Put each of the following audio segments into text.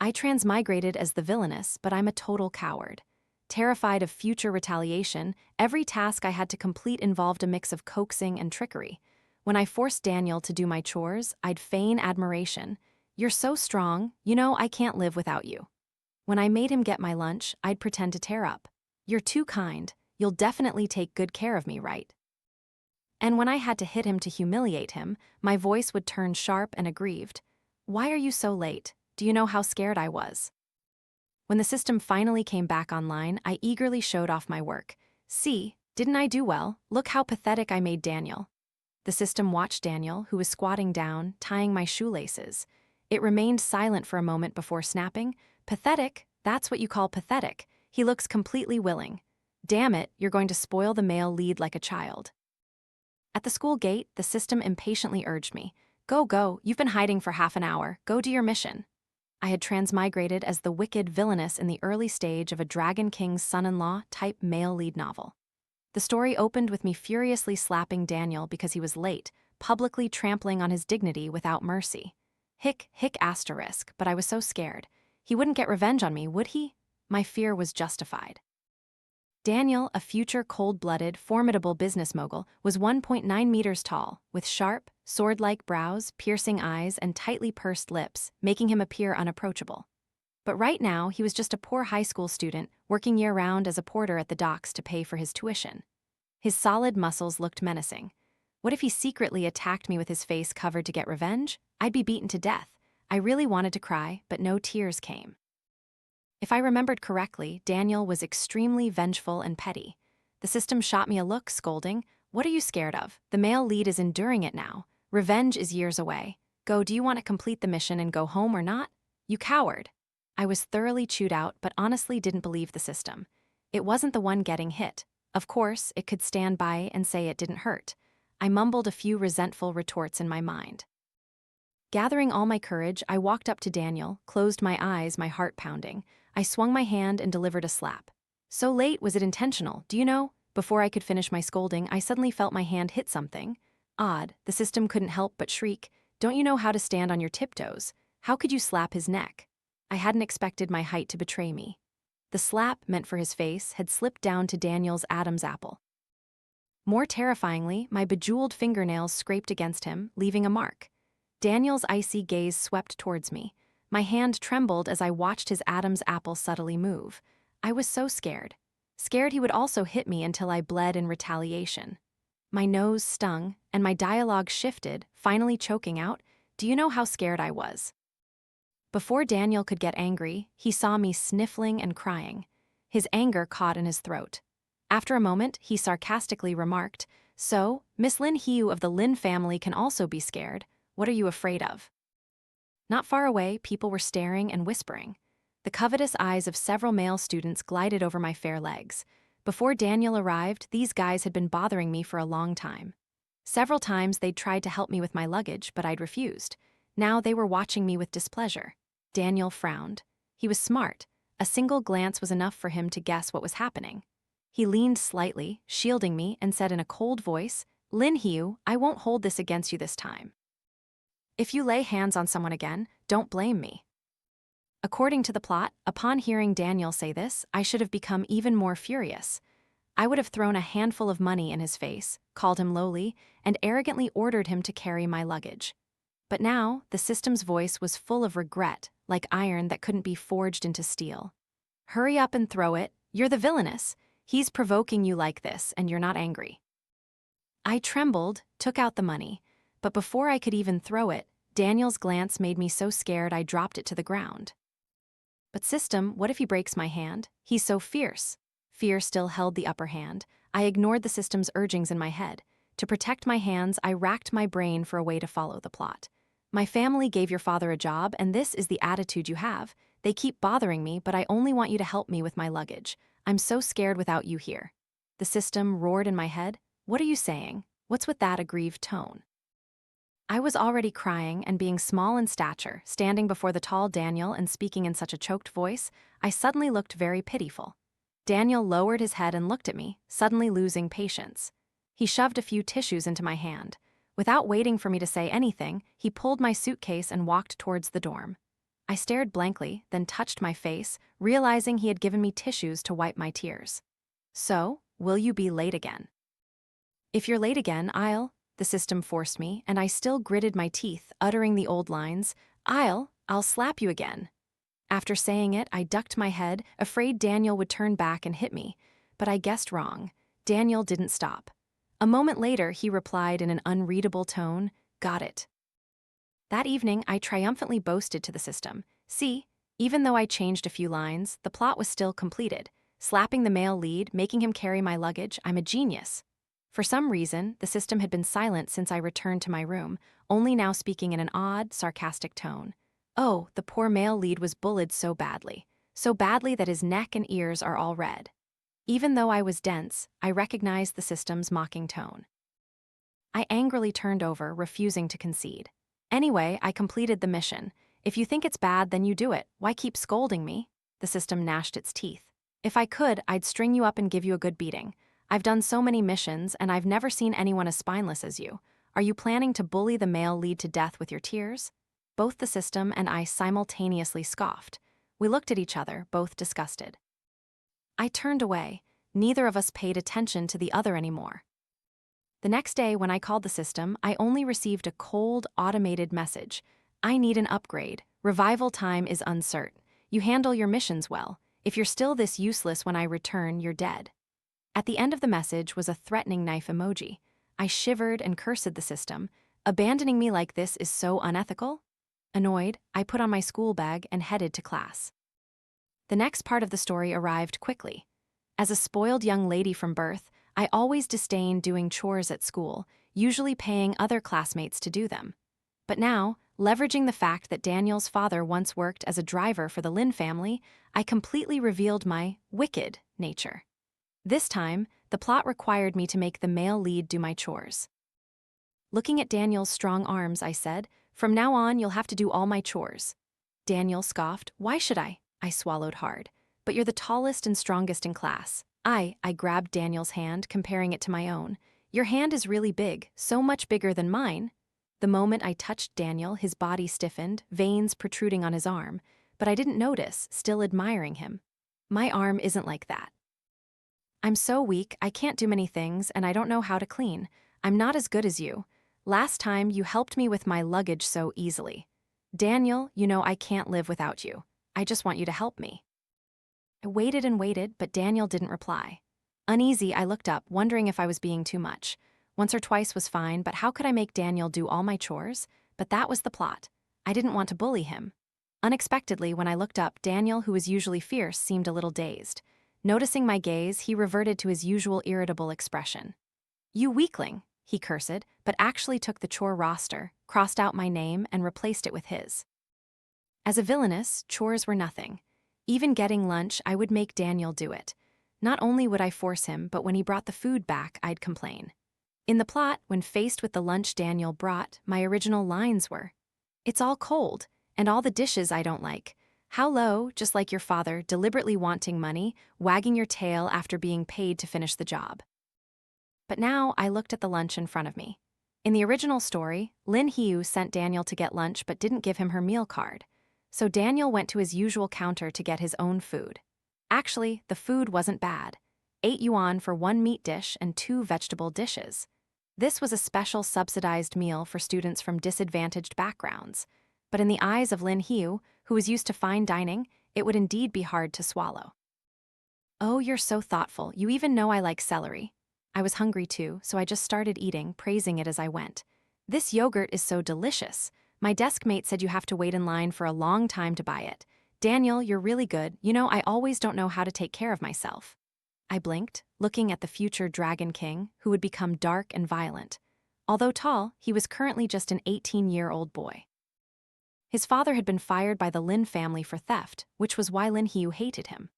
I transmigrated as the villainess, but I'm a total coward. Terrified of future retaliation, every task I had to complete involved a mix of coaxing and trickery. When I forced Daniel to do my chores, I'd feign admiration. "You're so strong, I can't live without you." When I made him get my lunch, I'd pretend to tear up. "You're too kind, you'll definitely take good care of me, right?" And when I had to hit him to humiliate him, my voice would turn sharp and aggrieved. "Why are you so late? Do you know how scared I was?" When the system finally came back online, I eagerly showed off my work. "See, didn't I do well? Look how pathetic I made Daniel." The system watched Daniel, who was squatting down, tying my shoelaces. It remained silent for a moment before snapping. "Pathetic? That's what you call pathetic. He looks completely willing. Damn it, you're going to spoil the male lead like a child." At the school gate, the system impatiently urged me. "Go, go, you've been hiding for half an hour. Go do your mission." I had transmigrated as the wicked villainess in the early stage of a Dragon King's son-in-law type male lead novel. The story opened with me furiously slapping Daniel because he was late, publicly trampling on his dignity without mercy. Hick asterisk, but I was so scared. He wouldn't get revenge on me, would he? My fear was justified. Daniel, a future cold-blooded, formidable business mogul, was 1.9 meters tall, with sharp, sword-like brows, piercing eyes, and tightly pursed lips, making him appear unapproachable. But right now, he was just a poor high school student, working year-round as a porter at the docks to pay for his tuition. His solid muscles looked menacing. What if he secretly attacked me with his face covered to get revenge? I'd be beaten to death. I really wanted to cry, but no tears came. If I remembered correctly, Daniel was extremely vengeful and petty. The system shot me a look, scolding, "What are you scared of? The male lead is enduring it now. Revenge is years away. Go, do you want to complete the mission and go home or not? You coward." I was thoroughly chewed out, but honestly didn't believe the system. It wasn't the one getting hit. Of course, it could stand by and say it didn't hurt. I mumbled a few resentful retorts in my mind. Gathering all my courage, I walked up to Daniel, closed my eyes, my heart pounding. I swung my hand and delivered a slap. "So late, was it intentional, do you know?" Before I could finish my scolding, I suddenly felt my hand hit something. Odd, the system couldn't help but shriek, "Don't you know how to stand on your tiptoes? How could you slap his neck?" I hadn't expected my height to betray me. The slap, meant for his face, had slipped down to Daniel's Adam's apple. More terrifyingly, my bejeweled fingernails scraped against him, leaving a mark. Daniel's icy gaze swept towards me. My hand trembled as I watched his Adam's apple subtly move. I was so scared. Scared he would also hit me until I bled in retaliation. My nose stung, and my dialogue shifted, finally choking out, "Do you know how scared I was?" Before Daniel could get angry, he saw me sniffling and crying. His anger caught in his throat. After a moment, he sarcastically remarked, "So, Miss Lin Hiu of the Lin family can also be scared. What are you afraid of?" Not far away, people were staring and whispering. The covetous eyes of several male students glided over my fair legs. Before Daniel arrived, these guys had been bothering me for a long time. Several times they'd tried to help me with my luggage, but I'd refused. Now they were watching me with displeasure. Daniel frowned. He was smart. A single glance was enough for him to guess what was happening. He leaned slightly, shielding me, and said in a cold voice, "Lin Hiu, I won't hold this against you this time. If you lay hands on someone again, don't blame me." According to the plot, upon hearing Daniel say this, I should have become even more furious. I would have thrown a handful of money in his face, called him lowly, and arrogantly ordered him to carry my luggage. But now, the system's voice was full of regret, like iron that couldn't be forged into steel. "Hurry up and throw it. You're the villainess. He's provoking you like this, and you're not angry." I trembled, took out the money, but before I could even throw it, Daniel's glance made me so scared I dropped it to the ground. But system, what if he breaks my hand? He's so fierce. Fear still held the upper hand. I ignored the system's urgings in my head. To protect my hands, I racked my brain for a way to follow the plot. "My family gave your father a job, and this is the attitude you have. They keep bothering me, but I only want you to help me with my luggage. I'm so scared without you here." The system roared in my head. "What are you saying? What's with that aggrieved tone?" I was already crying, and being small in stature, standing before the tall Daniel and speaking in such a choked voice, I suddenly looked very pitiful. Daniel lowered his head and looked at me, suddenly losing patience. He shoved a few tissues into my hand. Without waiting for me to say anything, he pulled my suitcase and walked towards the dorm. I stared blankly, then touched my face, realizing he had given me tissues to wipe my tears. So, will you be late again? If you're late again, the system forced me, and I still gritted my teeth, uttering the old lines, I'll slap you again. After saying it, I ducked my head, afraid Daniel would turn back and hit me. But I guessed wrong. Daniel didn't stop. A moment later, he replied in an unreadable tone, "Got it." That evening, I triumphantly boasted to the system, "See, even though I changed a few lines, the plot was still completed. Slapping the male lead, making him carry my luggage, I'm a genius." For some reason, the system had been silent since I returned to my room, only now speaking in an odd, sarcastic tone. Oh, the poor male lead was bullied so badly that his neck and ears are all red. Even though I was dense, I recognized the system's mocking tone. I angrily turned over, refusing to concede. Anyway, I completed the mission. If you think it's bad, then you do it. Why keep scolding me? The system gnashed its teeth. If I could, I'd string you up and give you a good beating. I've done so many missions, and I've never seen anyone as spineless as you. Are you planning to bully the male lead to death with your tears? Both the system and I simultaneously scoffed. We looked at each other, both disgusted. I turned away. Neither of us paid attention to the other anymore. The next day, when I called the system, I only received a cold, automated message. "I need an upgrade. Revival time is uncertain. You handle your missions well. If you're still this useless when I return, you're dead." At the end of the message was a threatening knife emoji. I shivered and cursed the system. Abandoning me like this is so unethical. Annoyed, I put on my school bag and headed to class. The next part of the story arrived quickly. As a spoiled young lady from birth, I always disdained doing chores at school, usually paying other classmates to do them. But now, leveraging the fact that Daniel's father once worked as a driver for the Lin family, I completely revealed my wicked nature. This time, the plot required me to make the male lead do my chores. Looking at Daniel's strong arms, I said, "From now on, you'll have to do all my chores." Daniel scoffed. "Why should I?" I swallowed hard. "But you're the tallest and strongest in class." I grabbed Daniel's hand, comparing it to my own. "Your hand is really big, so much bigger than mine." The moment I touched Daniel, his body stiffened, veins protruding on his arm, but I didn't notice, still admiring him. My arm isn't like that. "I'm so weak, I can't do many things, and I don't know how to clean. I'm not as good as you. Last time, you helped me with my luggage so easily. Daniel, you know I can't live without you. I just want you to help me." I waited and waited, but Daniel didn't reply. Uneasy, I looked up, wondering if I was being too much. Once or twice was fine, but how could I make Daniel do all my chores? But that was the plot. I didn't want to bully him. Unexpectedly, when I looked up, Daniel, who was usually fierce, seemed a little dazed. Noticing my gaze, he reverted to his usual irritable expression. "You weakling," he cursed, but actually took the chore roster, crossed out my name, and replaced it with his. As a villainess, chores were nothing. Even getting lunch, I would make Daniel do it. Not only would I force him, but when he brought the food back, I'd complain. In the plot, when faced with the lunch Daniel brought, my original lines were, "It's all cold, and all the dishes I don't like. How low, just like your father, deliberately wanting money, wagging your tail after being paid to finish the job." But now I looked at the lunch in front of me. In the original story, Lin Hiu sent Daniel to get lunch but didn't give him her meal card. So Daniel went to his usual counter to get his own food. Actually, the food wasn't bad. 8 yuan for 1 meat dish and 2 vegetable dishes. This was a special subsidized meal for students from disadvantaged backgrounds. But in the eyes of Lin Hiu, who was used to fine dining, it would indeed be hard to swallow. "Oh, you're so thoughtful. You even know I like celery." I was hungry too, so I just started eating, praising it as I went. "This yogurt is so delicious. My desk mate said you have to wait in line for a long time to buy it. Daniel, you're really good. You know, I always don't know how to take care of myself." I blinked, looking at the future Dragon King, who would become dark and violent. Although tall, he was currently just an 18-year-old boy. His father had been fired by the Lin family for theft, which was why Lin Hiu hated him.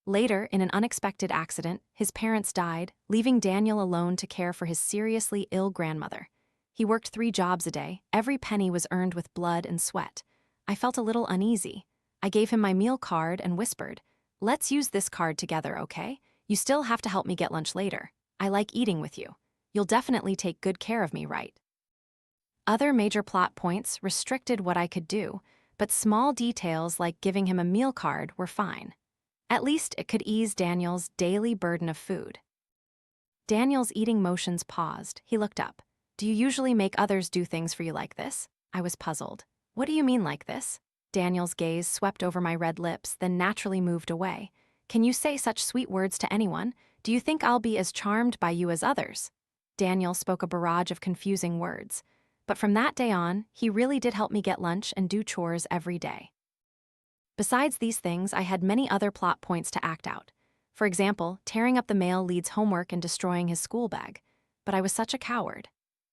Later, in an unexpected accident, his parents died, leaving Daniel alone to care for his seriously ill grandmother. He worked 3 jobs a day. Every penny was earned with blood and sweat. I felt a little uneasy. I gave him my meal card and whispered, "Let's use this card together, okay? You still have to help me get lunch later. I like eating with you. You'll definitely take good care of me, right?" Other major plot points restricted what I could do, but small details like giving him a meal card were fine. At least it could ease Daniel's daily burden of food. Daniel's eating motions paused. He looked up. "Do you usually make others do things for you like this?" I was puzzled. "What do you mean like this?" Daniel's gaze swept over my red lips, then naturally moved away. "Can you say such sweet words to anyone? Do you think I'll be as charmed by you as others?" Daniel spoke a barrage of confusing words. But from that day on, he really did help me get lunch and do chores every day. Besides these things, I had many other plot points to act out. For example, tearing up the male lead's homework and destroying his school bag. But I was such a coward.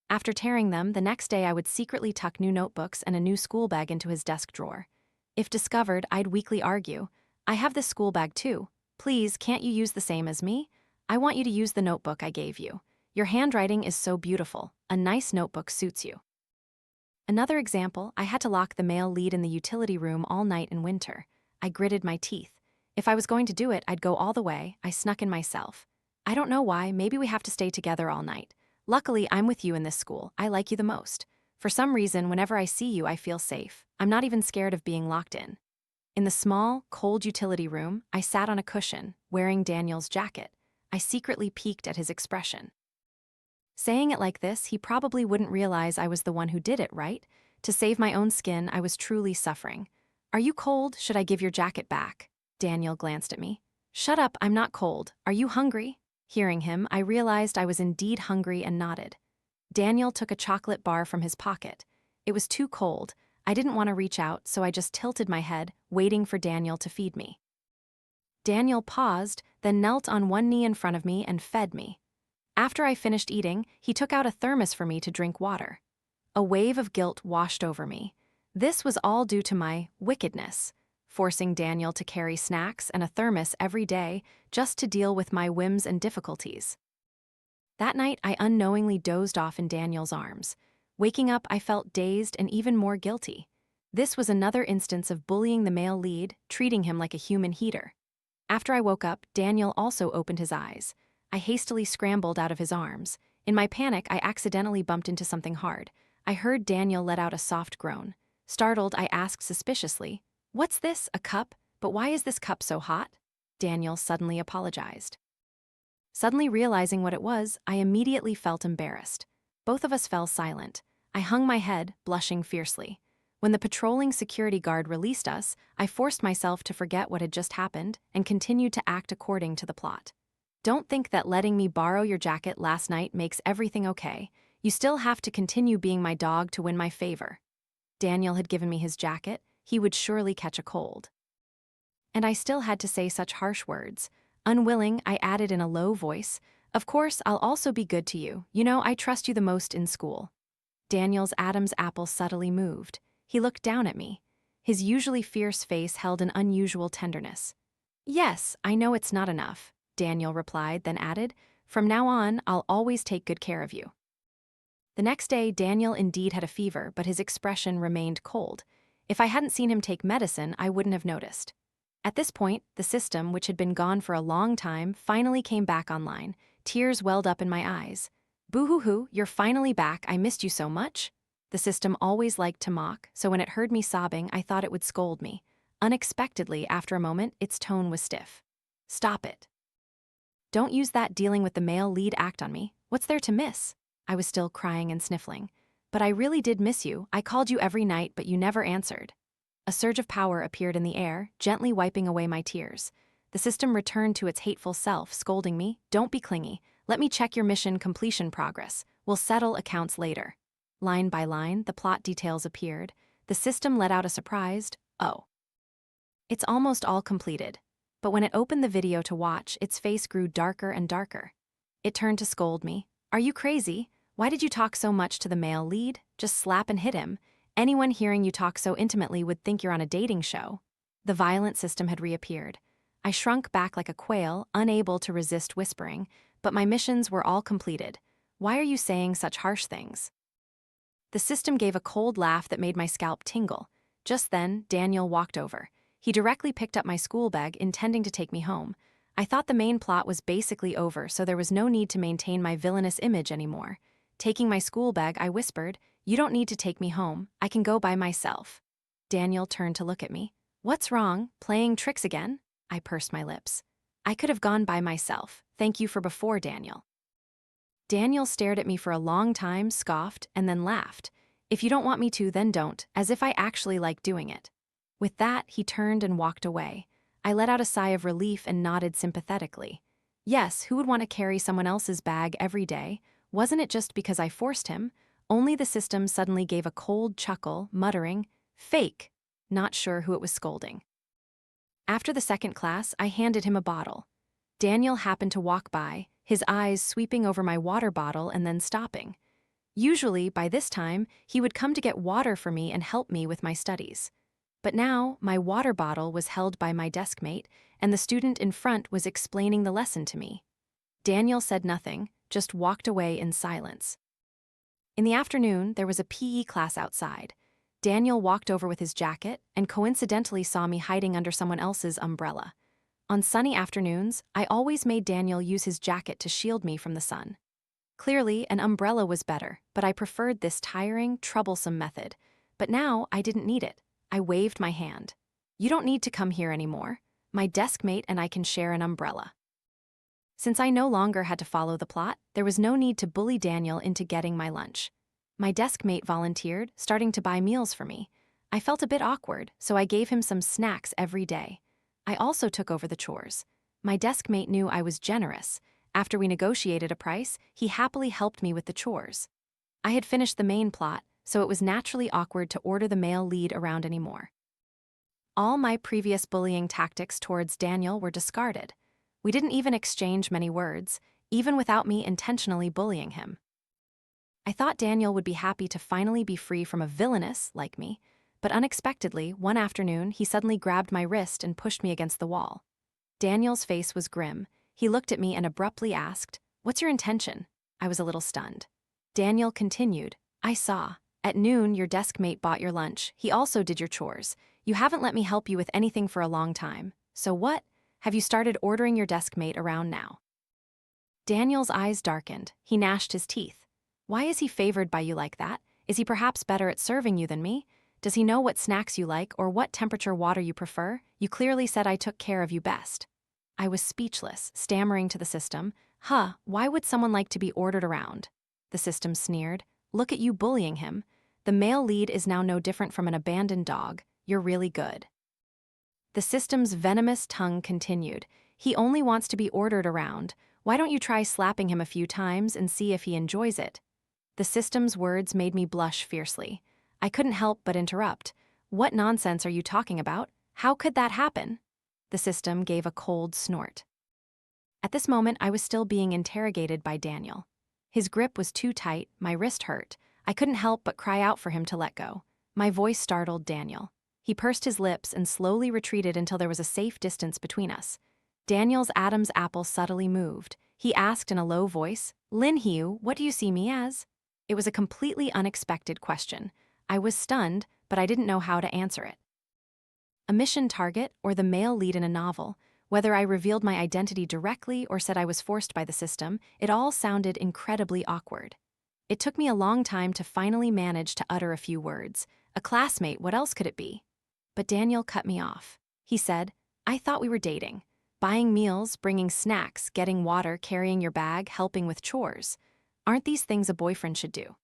After tearing them, the next day I would secretly tuck new notebooks and a new school bag into his desk drawer. If discovered, I'd weakly argue, "I have this school bag too. Please, can't you use the same as me? I want you to use the notebook I gave you. Your handwriting is so beautiful. A nice notebook suits you." Another example, I had to lock the male lead in the utility room all night in winter. I gritted my teeth. If I was going to do it, I'd go all the way. I snuck in myself. I don't know why, maybe we have to stay together all night. Luckily, I'm with you in this school. I like you the most. For some reason, whenever I see you, I feel safe. I'm not even scared of being locked in. In the small, cold utility room, I sat on a cushion, wearing Daniel's jacket. I secretly peeked at his expression. Saying it like this, he probably wouldn't realize I was the one who did it, right? To save my own skin, I was truly suffering. "Are you cold? Should I give your jacket back?" Daniel glanced at me. "Shut up, I'm not cold. Are you hungry?" Hearing him, I realized I was indeed hungry and nodded. Daniel took a chocolate bar from his pocket. It was too cold. I didn't want to reach out, so I just tilted my head, waiting for Daniel to feed me. Daniel paused, then knelt on one knee in front of me and fed me. After I finished eating, he took out a thermos for me to drink water. A wave of guilt washed over me. This was all due to my wickedness, forcing Daniel to carry snacks and a thermos every day just to deal with my whims and difficulties. That night, I unknowingly dozed off in Daniel's arms. Waking up, I felt dazed and even more guilty. This was another instance of bullying the male lead, treating him like a human heater. After I woke up, Daniel also opened his eyes. I hastily scrambled out of his arms. In my panic, I accidentally bumped into something hard. I heard Daniel let out a soft groan. Startled, I asked suspiciously, "What's this, a cup? But why is this cup so hot?" Daniel suddenly apologized. Suddenly realizing what it was, I immediately felt embarrassed. Both of us fell silent. I hung my head, blushing fiercely. When the patrolling security guard released us, I forced myself to forget what had just happened and continued to act according to the plot. "Don't think that letting me borrow your jacket last night makes everything okay. You still have to continue being my dog to win my favor." Daniel had given me his jacket. He would surely catch a cold. And I still had to say such harsh words. Unwilling, I added in a low voice, "Of course, I'll also be good to you. You know, I trust you the most in school." Daniel's Adam's apple subtly moved. He looked down at me. His usually fierce face held an unusual tenderness. "Yes, I know it's not enough," Daniel replied, then added, "From now on, I'll always take good care of you." The next day, Daniel indeed had a fever, but his expression remained cold. If I hadn't seen him take medicine, I wouldn't have noticed. At this point, the system, which had been gone for a long time, finally came back online. Tears welled up in my eyes. "Boo-hoo-hoo, you're finally back. I missed you so much." The system always liked to mock, so when it heard me sobbing, I thought it would scold me. Unexpectedly, after a moment, its tone was stiff. "Stop it. Don't use that dealing with the male lead act on me. What's there to miss?" I was still crying and sniffling. "But I really did miss you. I called you every night, but you never answered." A surge of power appeared in the air, gently wiping away my tears. The system returned to its hateful self, scolding me, "Don't be clingy. Let me check your mission completion progress. We'll settle accounts later." Line by line, the plot details appeared. The system let out a surprised, "Oh." It's almost all completed. But when it opened the video to watch, its face grew darker and darker. It turned to scold me. "Are you crazy? Why did you talk so much to the male lead? Just slap and hit him. Anyone hearing you talk so intimately would think you're on a dating show." The violent system had reappeared. I shrunk back like a quail, unable to resist whispering, "But my missions were all completed. Why are you saying such harsh things?" The system gave a cold laugh that made my scalp tingle. Just then, Daniel walked over. He directly picked up my school bag, intending to take me home. I thought the main plot was basically over, so there was no need to maintain my villainous image anymore. Taking my school bag, I whispered, "You don't need to take me home. I can go by myself." Daniel turned to look at me. What's wrong? Playing tricks again? I pursed my lips. I could have gone by myself. Thank you for before, Daniel. Daniel stared at me for a long time, scoffed, and then laughed. If you don't want me to, then don't, as if I actually like doing it. With that, he turned and walked away. I let out a sigh of relief and nodded sympathetically. Yes, who would want to carry someone else's bag every day? Wasn't it just because I forced him? Only the system suddenly gave a cold chuckle, muttering, "Fake," not sure who it was scolding. After the second class, I handed him a bottle. Daniel happened to walk by, his eyes sweeping over my water bottle and then stopping. Usually, by this time, he would come to get water for me and help me with my studies. But now, my water bottle was held by my deskmate, and the student in front was explaining the lesson to me. Daniel said nothing, just walked away in silence. In the afternoon, there was a PE class outside. Daniel walked over with his jacket and coincidentally saw me hiding under someone else's umbrella. On sunny afternoons, I always made Daniel use his jacket to shield me from the sun. Clearly, an umbrella was better, but I preferred this tiring, troublesome method. But now, I didn't need it. I waved my hand. You don't need to come here anymore. My deskmate and I can share an umbrella. Since I no longer had to follow the plot, there was no need to bully Daniel into getting my lunch. My deskmate volunteered, starting to buy meals for me. I felt a bit awkward, so I gave him some snacks every day. I also took over the chores. My deskmate knew I was generous. After we negotiated a price, he happily helped me with the chores. I had finished the main plot, so it was naturally awkward to order the male lead around anymore. All my previous bullying tactics towards Daniel were discarded. We didn't even exchange many words, even without me intentionally bullying him. I thought Daniel would be happy to finally be free from a villainess like me, but unexpectedly, one afternoon, he suddenly grabbed my wrist and pushed me against the wall. Daniel's face was grim. He looked at me and abruptly asked, "What's your intention?" I was a little stunned. Daniel continued, "I saw. At noon, your deskmate bought your lunch. He also did your chores. You haven't let me help you with anything for a long time. So what? Have you started ordering your deskmate around now?" Daniel's eyes darkened. He gnashed his teeth. "Why is he favored by you like that? Is he perhaps better at serving you than me? Does he know what snacks you like or what temperature water you prefer? You clearly said I took care of you best." I was speechless, stammering to the system, Why would someone like to be ordered around?" The system sneered. "Look at you bullying him. The male lead is now no different from an abandoned dog. You're really good." The system's venomous tongue continued. "He only wants to be ordered around. Why don't you try slapping him a few times and see if he enjoys it?" The system's words made me blush fiercely. I couldn't help but interrupt. "What nonsense are you talking about? How could that happen?" The system gave a cold snort. At this moment, I was still being interrogated by Daniel. His grip was too tight, my wrist hurt. I couldn't help but cry out for him to let go. My voice startled Daniel. He pursed his lips and slowly retreated until there was a safe distance between us. Daniel's Adam's apple subtly moved. He asked in a low voice, "Lin Hugh, what do you see me as?" It was a completely unexpected question. I was stunned, but I didn't know how to answer it. A mission target or the male lead in a novel, whether I revealed my identity directly or said I was forced by the system, it all sounded incredibly awkward. It took me a long time to finally manage to utter a few words. A classmate, what else could it be? But Daniel cut me off. He said, "I thought we were dating. Buying meals, bringing snacks, getting water, carrying your bag, helping with chores. Aren't these things a boyfriend should do?"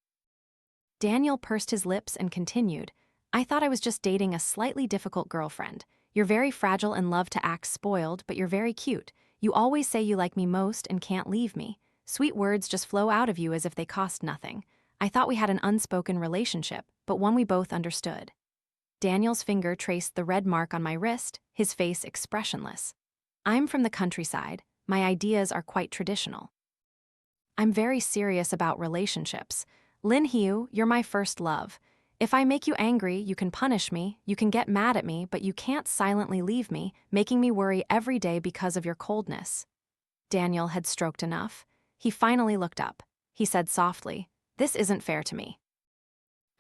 Daniel pursed his lips and continued, "I thought I was just dating a slightly difficult girlfriend. You're very fragile and love to act spoiled, but you're very cute. You always say you like me most and can't leave me. Sweet words just flow out of you as if they cost nothing. I thought we had an unspoken relationship, but one we both understood." Daniel's finger traced the red mark on my wrist, his face expressionless. "I'm from the countryside. My ideas are quite traditional. I'm very serious about relationships. Lin Hugh, you're my first love. If I make you angry, you can punish me, you can get mad at me, but you can't silently leave me, making me worry every day because of your coldness." Daniel had stroked enough. He finally looked up. He said softly, "This isn't fair to me."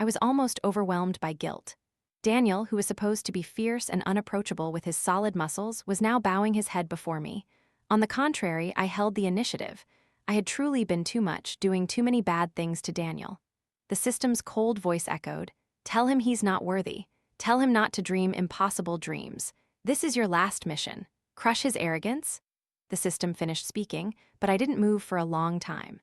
I was almost overwhelmed by guilt. Daniel, who was supposed to be fierce and unapproachable with his solid muscles, was now bowing his head before me. On the contrary, I held the initiative. I had truly been too much, doing too many bad things to Daniel. The system's cold voice echoed, "Tell him he's not worthy. Tell him not to dream impossible dreams. This is your last mission. Crush his arrogance." The system finished speaking, but I didn't move for a long time.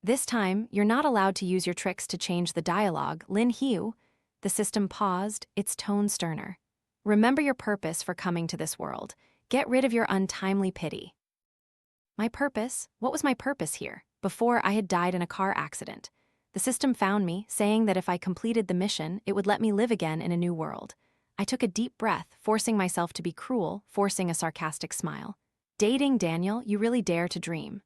"This time, you're not allowed to use your tricks to change the dialogue, Lin Hiu." The system paused, its tone sterner. "Remember your purpose for coming to this world. Get rid of your untimely pity." My purpose? What was my purpose here? Before, I had died in a car accident. The system found me, saying that if I completed the mission, it would let me live again in a new world. I took a deep breath, forcing myself to be cruel, forcing a sarcastic smile. "Dating Daniel, you really dare to dream."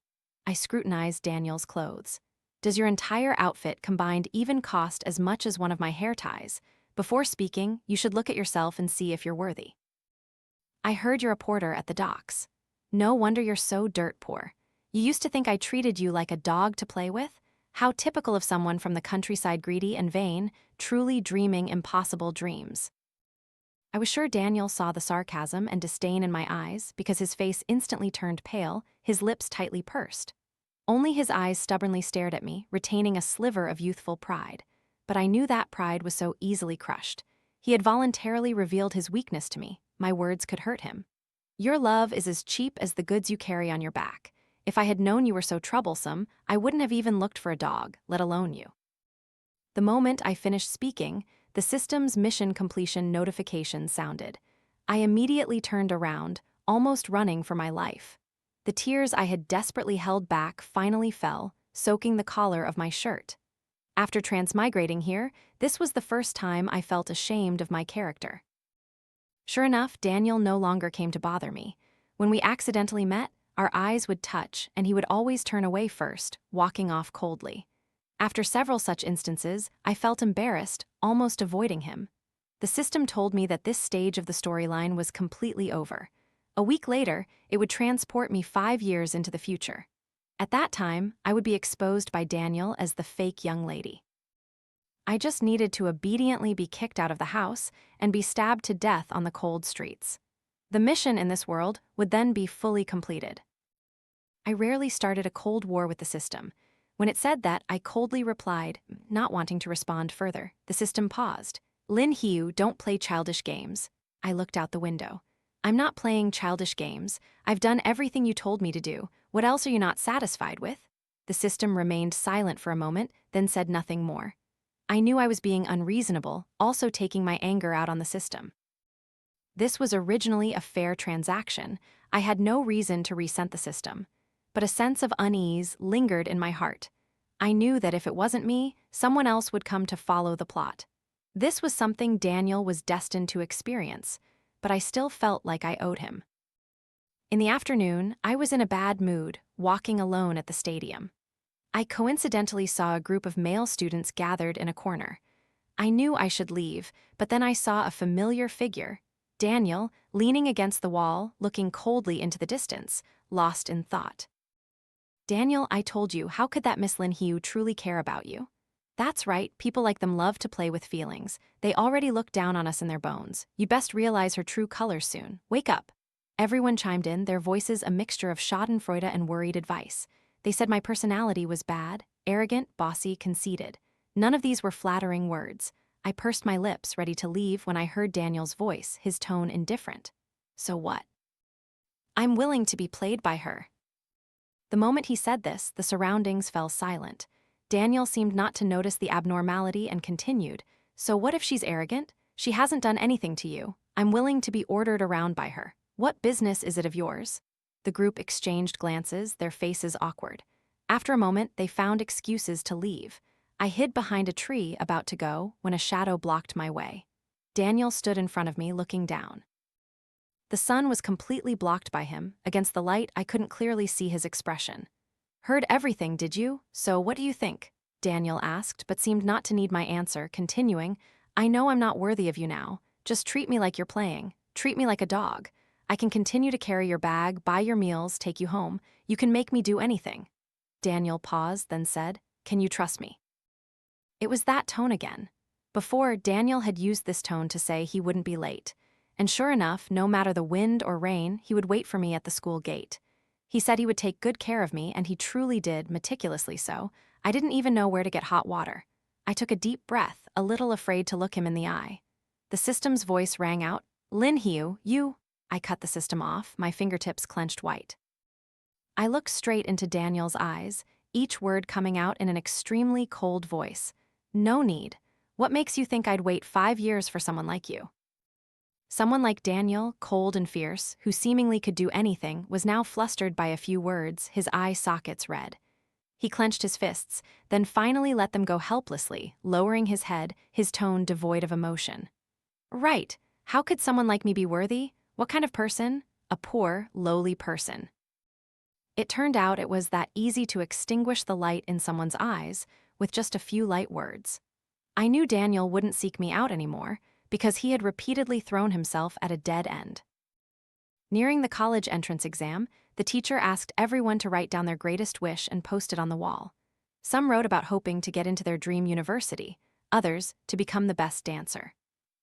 I scrutinized Daniel's clothes. "Does your entire outfit combined even cost as much as one of my hair ties? Before speaking, you should look at yourself and see if you're worthy." "I heard you're a porter at the docks. No wonder you're so dirt poor. You used to think I treated you like a dog to play with? How typical of someone from the countryside, greedy and vain, truly dreaming impossible dreams." I was sure Daniel saw the sarcasm and disdain in my eyes because his face instantly turned pale, his lips tightly pursed. Only his eyes stubbornly stared at me, retaining a sliver of youthful pride. But I knew that pride was so easily crushed. He had voluntarily revealed his weakness to me. My words could hurt him. "Your love is as cheap as the goods you carry on your back. If I had known you were so troublesome, I wouldn't have even looked for a dog, let alone you." The moment I finished speaking, the system's mission completion notification sounded. I immediately turned around, almost running for my life. The tears I had desperately held back finally fell, soaking the collar of my shirt. After transmigrating here, this was the first time I felt ashamed of my character. Sure enough, Daniel no longer came to bother me. When we accidentally met, our eyes would touch, and he would always turn away first, walking off coldly. After several such instances, I felt embarrassed, almost avoiding him. The system told me that this stage of the storyline was completely over. A week later, it would transport me 5 years into the future. At that time, I would be exposed by Daniel as the fake young lady. I just needed to obediently be kicked out of the house and be stabbed to death on the cold streets. The mission in this world would then be fully completed. I rarely started a cold war with the system. When it said that, I coldly replied, not wanting to respond further. The system paused. "Lin Hiu, don't play childish games." I looked out the window. "I'm not playing childish games. I've done everything you told me to do. What else are you not satisfied with?" The system remained silent for a moment, then said nothing more. I knew I was being unreasonable, also taking my anger out on the system. This was originally a fair transaction. I had no reason to resent the system. But a sense of unease lingered in my heart. I knew that if it wasn't me, someone else would come to follow the plot. This was something Daniel was destined to experience, but I still felt like I owed him. In the afternoon, I was in a bad mood, walking alone at the stadium. I coincidentally saw a group of male students gathered in a corner. I knew I should leave, but then I saw a familiar figure, Daniel, leaning against the wall, looking coldly into the distance, lost in thought. "Daniel, I told you, how could that Miss Lin Hiu truly care about you?" "That's right, people like them love to play with feelings. They already look down on us in their bones. You best realize her true colors soon. Wake up." Everyone chimed in, their voices a mixture of schadenfreude and worried advice. They said my personality was bad, arrogant, bossy, conceited. None of these were flattering words. I pursed my lips, ready to leave, when I heard Daniel's voice, his tone indifferent. "So what?" "I'm willing to be played by her." The moment he said this, the surroundings fell silent. Daniel seemed not to notice the abnormality and continued, "So what if she's arrogant? She hasn't done anything to you. I'm willing to be ordered around by her. What business is it of yours?" The group exchanged glances, their faces awkward. After a moment, they found excuses to leave. I hid behind a tree, about to go, when a shadow blocked my way. Daniel stood in front of me, looking down. The sun was completely blocked by him. Against the light, I couldn't clearly see his expression. "Heard everything, did you? So what do you think?" Daniel asked, but seemed not to need my answer, continuing, "I know I'm not worthy of you now. Just treat me like you're playing. Treat me like a dog. I can continue to carry your bag, buy your meals, take you home. You can make me do anything." Daniel paused, then said, "Can you trust me?" It was that tone again. Before, Daniel had used this tone to say he wouldn't be late. And sure enough, no matter the wind or rain, he would wait for me at the school gate. He said he would take good care of me, and he truly did, meticulously so. I didn't even know where to get hot water. I took a deep breath, a little afraid to look him in the eye. The system's voice rang out, "Lin Hiu, you." I cut the system off, my fingertips clenched white. I looked straight into Daniel's eyes, each word coming out in an extremely cold voice. "No need. What makes you think I'd wait 5 years for someone like you?" Someone like Daniel, cold and fierce, who seemingly could do anything, was now flustered by a few words, his eye sockets red. He clenched his fists, then finally let them go helplessly, lowering his head, his tone devoid of emotion. "Right. How could someone like me be worthy? What kind of person? A poor, lowly person." It turned out it was that easy to extinguish the light in someone's eyes with just a few light words. I knew Daniel wouldn't seek me out anymore because he had repeatedly thrown himself at a dead end. Nearing the college entrance exam, the teacher asked everyone to write down their greatest wish and post it on the wall. Some wrote about hoping to get into their dream university, others to become the best dancer.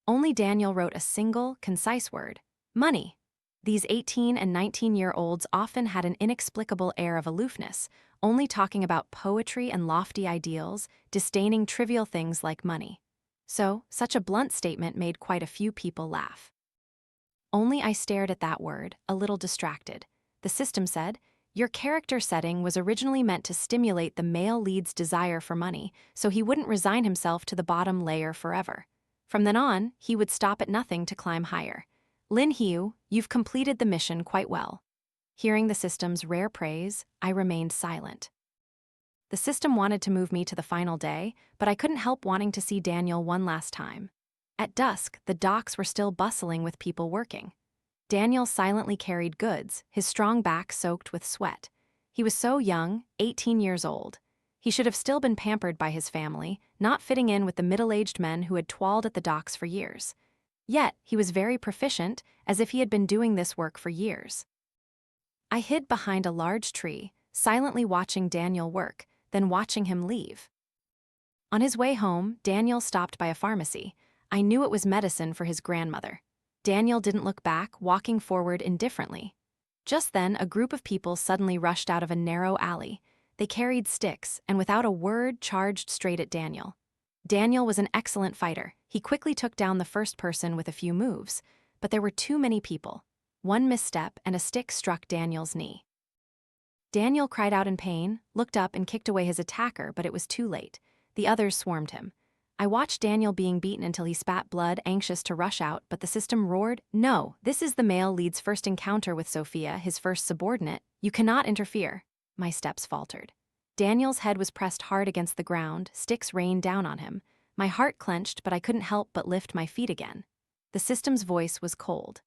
Only Daniel wrote a single, concise word: money. These 18 and 19-year-olds often had an inexplicable air of aloofness, only talking about poetry and lofty ideals, disdaining trivial things like money. So, such a blunt statement made quite a few people laugh. Only I stared at that word, a little distracted. The system said, "Your character setting was originally meant to stimulate the male lead's desire for money, so he wouldn't resign himself to the bottom layer forever. From then on, he would stop at nothing to climb higher. Lin Hiu, you've completed the mission quite well." Hearing the system's rare praise, I remained silent. The system wanted to move me to the final day, but I couldn't help wanting to see Daniel one last time. At dusk, the docks were still bustling with people working. Daniel silently carried goods, his strong back soaked with sweat. He was so young, 18 years old. He should have still been pampered by his family, not fitting in with the middle-aged men who had toiled at the docks for years. Yet, he was very proficient, as if he had been doing this work for years. I hid behind a large tree, silently watching Daniel work, then watching him leave. On his way home, Daniel stopped by a pharmacy. I knew it was medicine for his grandmother. Daniel didn't look back, walking forward indifferently. Just then, a group of people suddenly rushed out of a narrow alley. They carried sticks, and without a word charged straight at Daniel. Daniel was an excellent fighter. He quickly took down the first person with a few moves, but there were too many people. One misstep, and a stick struck Daniel's knee. Daniel cried out in pain, looked up and kicked away his attacker, but it was too late. The others swarmed him. I watched Daniel being beaten until he spat blood, anxious to rush out, but the system roared, "No, this is the male lead's first encounter with Sophia, his first subordinate. You cannot interfere." My steps faltered. Daniel's head was pressed hard against the ground, sticks rained down on him. My heart clenched, but I couldn't help but lift my feet again. The system's voice was cold.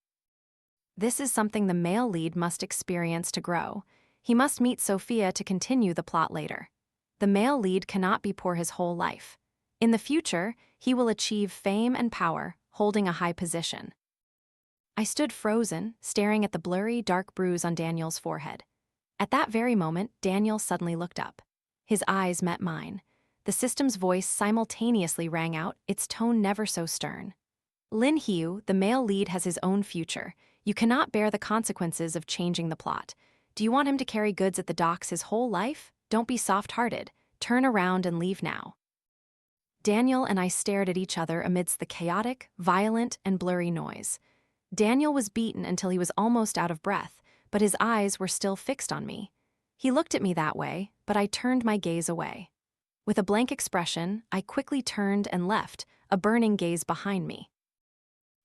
"This is something the male lead must experience to grow. He must meet Sophia to continue the plot later. The male lead cannot be poor his whole life. In the future, he will achieve fame and power, holding a high position." I stood frozen, staring at the blurry, dark bruise on Daniel's forehead. At that very moment, Daniel suddenly looked up. His eyes met mine. The system's voice simultaneously rang out, its tone never so stern. "Lin Hiu, the male lead has his own future. You cannot bear the consequences of changing the plot. Do you want him to carry goods at the docks his whole life? Don't be soft-hearted. Turn around and leave now." Daniel and I stared at each other amidst the chaotic, violent, and blurry noise. Daniel was beaten until he was almost out of breath, but his eyes were still fixed on me. He looked at me that way, but I turned my gaze away. With a blank expression, I quickly turned and left, a burning gaze behind me.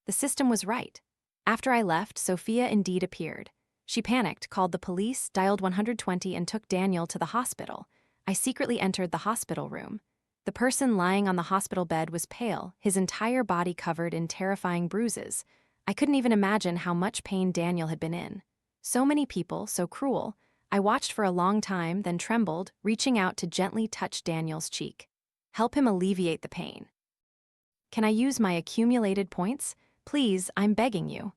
The system was right. After I left, Sophia indeed appeared. She panicked, called the police, dialed 120, and took Daniel to the hospital. I secretly entered the hospital room. The person lying on the hospital bed was pale, his entire body covered in terrifying bruises. I couldn't even imagine how much pain Daniel had been in. So many people, so cruel. I watched for a long time, then trembled, reaching out to gently touch Daniel's cheek. Help him alleviate the pain. "Can I use my accumulated points? Please, I'm begging you."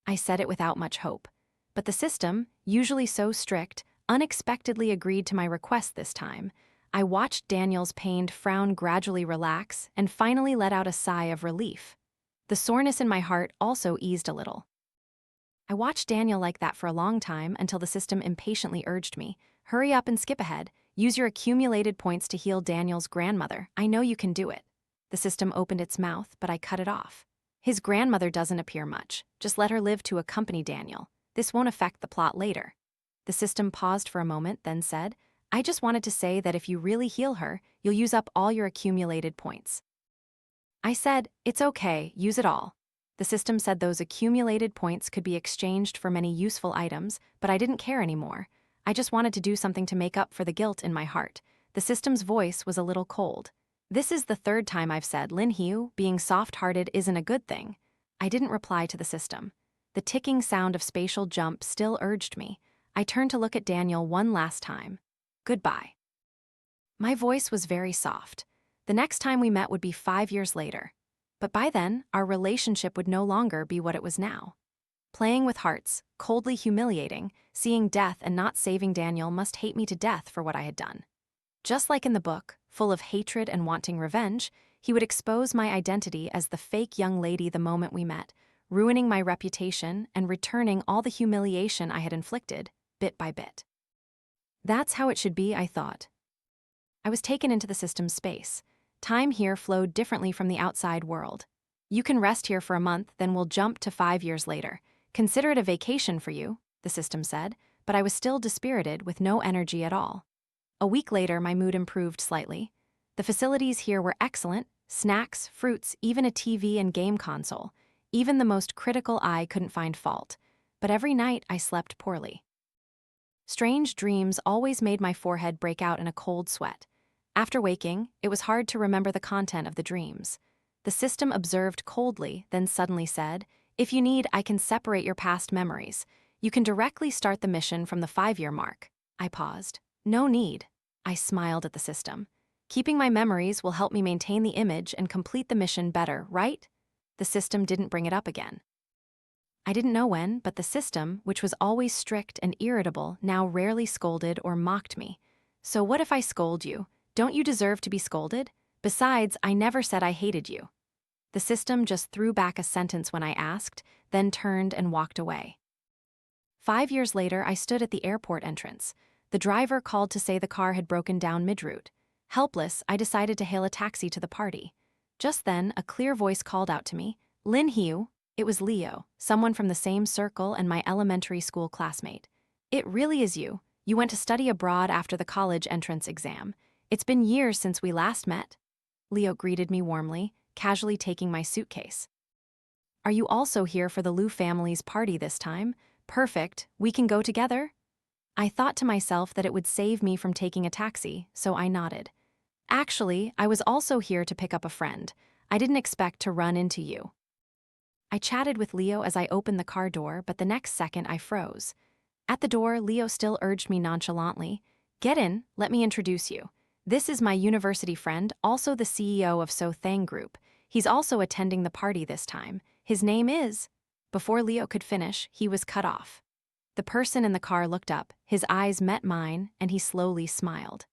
I said it without much hope. But the system, usually so strict, unexpectedly agreed to my request this time. I watched Daniel's pained frown gradually relax and finally let out a sigh of relief. The soreness in my heart also eased a little. I watched Daniel like that for a long time until the system impatiently urged me, "Hurry up and skip ahead. Use your accumulated points to heal Daniel's grandmother. I know you can do it." The system opened its mouth, but I cut it off. His grandmother doesn't appear much. Just let her live to accompany Daniel. This won't affect the plot later. The system paused for a moment, then said, I just wanted to say that if you really heal her, you'll use up all your accumulated points. I said, it's okay, use it all. The system said those accumulated points could be exchanged for many useful items, but I didn't care anymore. I just wanted to do something to make up for the guilt in my heart. The system's voice was a little cold. This is the third time I've said, Lin Hiu, being soft-hearted isn't a good thing. I didn't reply to the system. The ticking sound of spatial jump still urged me. I turned to look at Daniel one last time. Goodbye. My voice was very soft. The next time we met would be 5 years later. But by then, our relationship would no longer be what it was now. Playing with hearts, coldly humiliating, seeing death and not saving Daniel must hate me to death for what I had done. Just like in the book, full of hatred and wanting revenge, he would expose my identity as the fake young lady the moment we met, ruining my reputation and returning all the humiliation I had inflicted, bit by bit. That's how it should be, I thought. I was taken into the system's space. Time here flowed differently from the outside world. You can rest here for a month, then we'll jump to 5 years later. Consider it a vacation for you, the system said, but I was still dispirited with no energy at all. A week later, my mood improved slightly. The facilities here were excellent, snacks, fruits, even a TV and game console. Even the most critical eye couldn't find fault. But every night I slept poorly. Strange dreams always made my forehead break out in a cold sweat. After waking, it was hard to remember the content of the dreams. The system observed coldly, then suddenly said, if you need, I can separate your past memories. You can directly start the mission from the 5-year mark. I paused. No need. I smiled at the system. Keeping my memories will help me maintain the image and complete the mission better, right? The system didn't bring it up again. I didn't know when, but the system, which was always strict and irritable, now rarely scolded or mocked me. So what if I scold you? Don't you deserve to be scolded? Besides, I never said I hated you. The system just threw back a sentence when I asked, then turned and walked away. 5 years later, I stood at the airport entrance. The driver called to say the car had broken down mid-route. Helpless, I decided to hail a taxi to the party. Just then, a clear voice called out to me, Lin Hiu. It was Leo, someone from the same circle and my elementary school classmate. It really is you. You went to study abroad after the college entrance exam. It's been years since we last met. Leo greeted me warmly, casually taking my suitcase. Are you also here for the Liu family's party this time? Perfect, we can go together? I thought to myself that it would save me from taking a taxi, so I nodded. Actually, I was also here to pick up a friend. I didn't expect to run into you. I chatted with Leo as I opened the car door, but the next second I froze. At the door, Leo still urged me nonchalantly, Get in, let me introduce you. This is my university friend, also the CEO of So Thang Group. He's also attending the party this time. His name is... Before Leo could finish, he was cut off. The person in the car looked up, his eyes met mine, and he slowly smiled.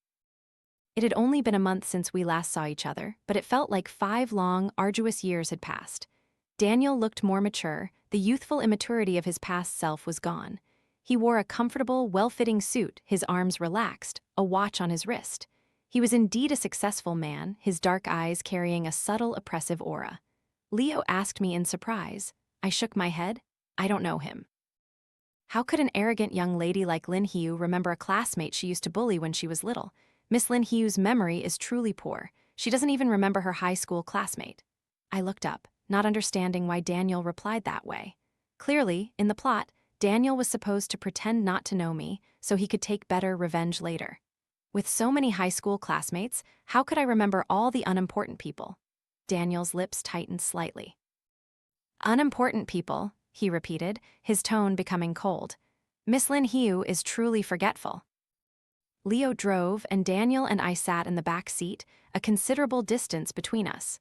It had only been a month since we last saw each other, but it felt like 5 long, arduous years had passed. Daniel looked more mature, the youthful immaturity of his past self was gone. He wore a comfortable, well-fitting suit, his arms relaxed, a watch on his wrist. He was indeed a successful man, his dark eyes carrying a subtle, oppressive aura. Leo asked me in surprise. I shook my head. I don't know him. How could an arrogant young lady like Lin Hiu remember a classmate she used to bully when she was little? Miss Lin Hiu's memory is truly poor. She doesn't even remember her high school classmate. I looked up, not understanding why Daniel replied that way. Clearly, in the plot, Daniel was supposed to pretend not to know me so he could take better revenge later. With so many high school classmates, how could I remember all the unimportant people? Daniel's lips tightened slightly. Unimportant people, he repeated, his tone becoming cold. Miss Lin Hiu is truly forgetful. Leo drove, and Daniel and I sat in the back seat, a considerable distance between us.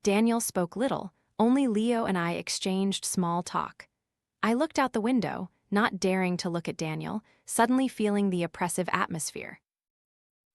Daniel spoke little, only Leo and I exchanged small talk. I looked out the window, not daring to look at Daniel, suddenly feeling the oppressive atmosphere.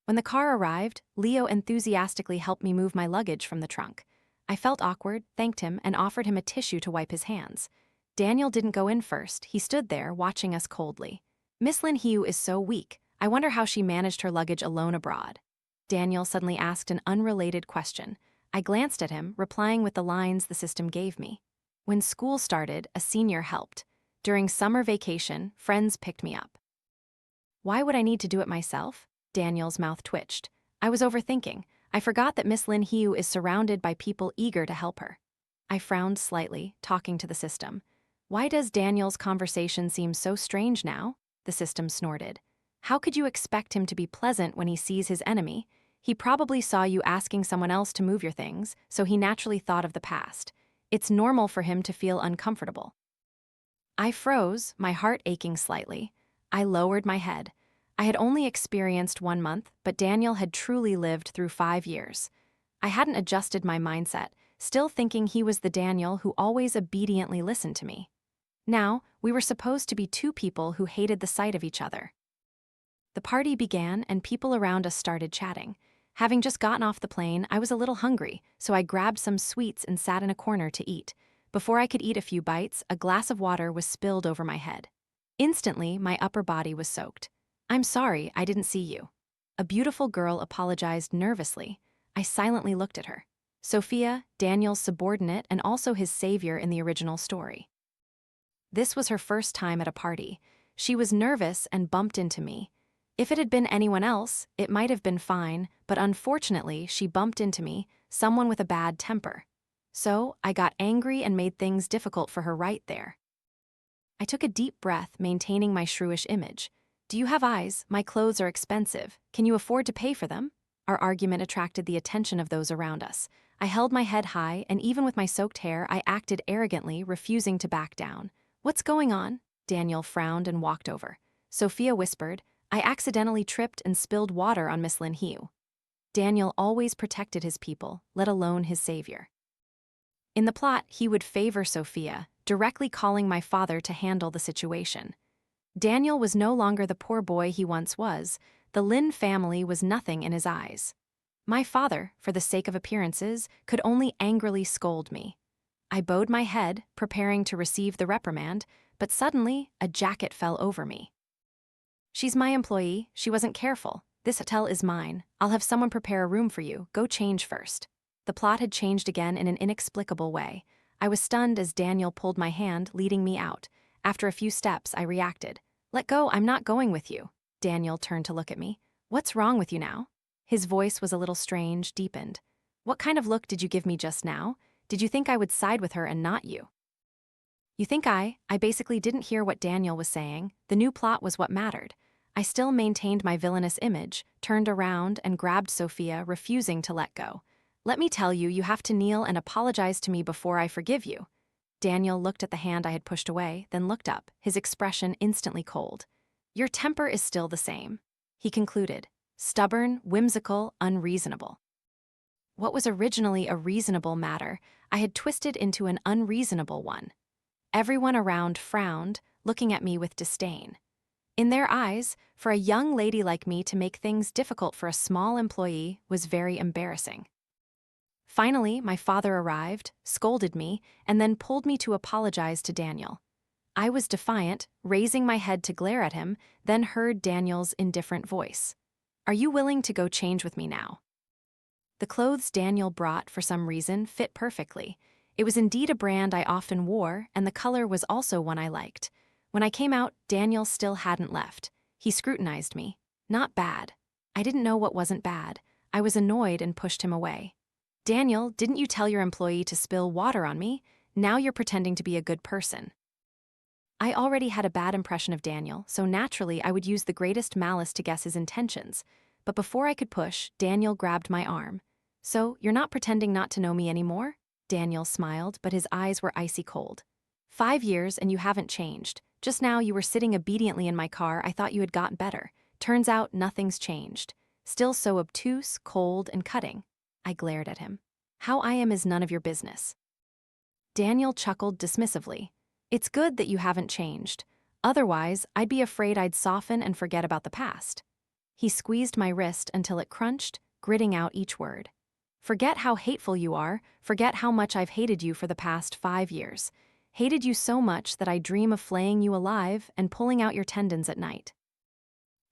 When the car arrived, Leo enthusiastically helped me move my luggage from the trunk. I felt awkward, thanked him, and offered him a tissue to wipe his hands. Daniel didn't go in first. He stood there, watching us coldly. Miss Lin Hiu is so weak. I wonder how she managed her luggage alone abroad. Daniel suddenly asked an unrelated question. I glanced at him, replying with the lines the system gave me. When school started, a senior helped. During summer vacation, friends picked me up. Why would I need to do it myself? Daniel's mouth twitched. I was overthinking. I forgot that Miss Lin Hugh is surrounded by people eager to help her. I frowned slightly, talking to the system. Why does Daniel's conversation seem so strange now? The system snorted. How could you expect him to be pleasant when he sees his enemy? He probably saw you asking someone else to move your things, so he naturally thought of the past. It's normal for him to feel uncomfortable. I froze, my heart aching slightly. I lowered my head. I had only experienced 1 month, but Daniel had truly lived through 5 years. I hadn't adjusted my mindset, still thinking he was the Daniel who always obediently listened to me. Now, we were supposed to be two people who hated the sight of each other. The party began and people around us started chatting. Having just gotten off the plane, I was a little hungry, so I grabbed some sweets and sat in a corner to eat. Before I could eat a few bites, a glass of water was spilled over my head. Instantly, my upper body was soaked. I'm sorry, I didn't see you. A beautiful girl apologized nervously. I silently looked at her. Sophia, Daniel's subordinate and also his savior in the original story. This was her first time at a party. She was nervous and bumped into me. If it had been anyone else, it might have been fine, but unfortunately, she bumped into me, someone with a bad temper. So, I got angry and made things difficult for her right there. I took a deep breath, maintaining my shrewish image. Do you have eyes? My clothes are expensive. Can you afford to pay for them? Our argument attracted the attention of those around us. I held my head high, and even with my soaked hair, I acted arrogantly, refusing to back down. What's going on? Daniel frowned and walked over. Sophia whispered, I accidentally tripped and spilled water on Miss Lin Hugh. Daniel always protected his people, let alone his savior. In the plot, he would favor Sophia, directly calling my father to handle the situation. Daniel was no longer the poor boy he once was. The Lin family was nothing in his eyes. My father, for the sake of appearances, could only angrily scold me. I bowed my head, preparing to receive the reprimand, but suddenly, a jacket fell over me. She's my employee, she wasn't careful. This hotel is mine. I'll have someone prepare a room for you, go change first. The plot had changed again in an inexplicable way. I was stunned as Daniel pulled my hand, leading me out. After a few steps, I reacted. Let go, I'm not going with you. Daniel turned to look at me. What's wrong with you now? His voice was a little strange, deepened. What kind of look did you give me just now? Did you think I would side with her and not you? You think I basically didn't hear what Daniel was saying. The new plot was what mattered. I still maintained my villainous image, turned around and grabbed Sophia, refusing to let go. Let me tell you, you have to kneel and apologize to me before I forgive you. Daniel looked at the hand I had pushed away, then looked up, his expression instantly cold. Your temper is still the same. He concluded. Stubborn, whimsical, unreasonable. What was originally a reasonable matter, I had twisted into an unreasonable one. Everyone around frowned, looking at me with disdain. In their eyes, for a young lady like me to make things difficult for a small employee was very embarrassing. Finally, my father arrived, scolded me, and then pulled me to apologize to Daniel. I was defiant, raising my head to glare at him, then heard Daniel's indifferent voice. Are you willing to go change with me now? The clothes Daniel brought, for some reason, fit perfectly. It was indeed a brand I often wore, and the color was also one I liked. When I came out, Daniel still hadn't left. He scrutinized me. Not bad. I didn't know what wasn't bad. I was annoyed and pushed him away. Daniel, didn't you tell your employee to spill water on me? Now you're pretending to be a good person. I already had a bad impression of Daniel, so naturally I would use the greatest malice to guess his intentions. But before I could push, Daniel grabbed my arm. So, you're not pretending not to know me anymore? Daniel smiled, but his eyes were icy cold. 5 years and you haven't changed. Just now you were sitting obediently in my car, I thought you had gotten better. Turns out nothing's changed. Still so obtuse, cold, and cutting. I glared at him. How I am is none of your business. Daniel chuckled dismissively. It's good that you haven't changed. Otherwise, I'd be afraid I'd soften and forget about the past. He squeezed my wrist until it crunched, gritting out each word. Forget how hateful you are, forget how much I've hated you for the past 5 years. Hated you so much that I dream of flaying you alive and pulling out your tendons at night.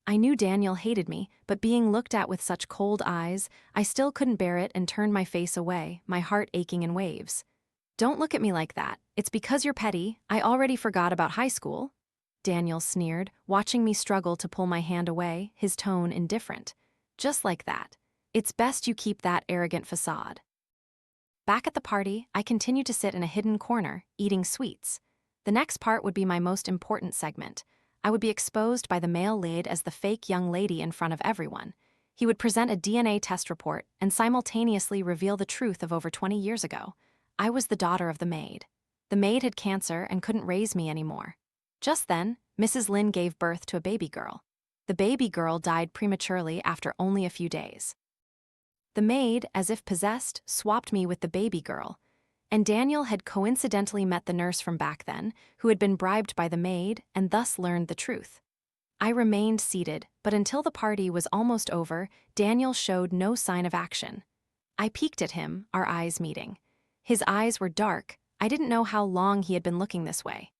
I knew Daniel hated me, but being looked at with such cold eyes, I still couldn't bear it and turned my face away, my heart aching in waves. Don't look at me like that. It's because you're petty. I already forgot about high school. Daniel sneered, watching me struggle to pull my hand away, his tone indifferent. Just like that. It's best you keep that arrogant facade. Back at the party, I continued to sit in a hidden corner, eating sweets. The next part would be my most important segment. I would be exposed by the male lead as the fake young lady in front of everyone. He would present a DNA test report and simultaneously reveal the truth of over 20 years ago. I was the daughter of the maid. The maid had cancer and couldn't raise me anymore. Just then, Mrs. Lin gave birth to a baby girl. The baby girl died prematurely after only a few days. The maid, as if possessed, swapped me with the baby girl, and Daniel had coincidentally met the nurse from back then, who had been bribed by the maid and thus learned the truth. I remained seated, but until the party was almost over, Daniel showed no sign of action. I peeked at him, our eyes meeting. His eyes were dark. I didn't know how long he had been looking this way.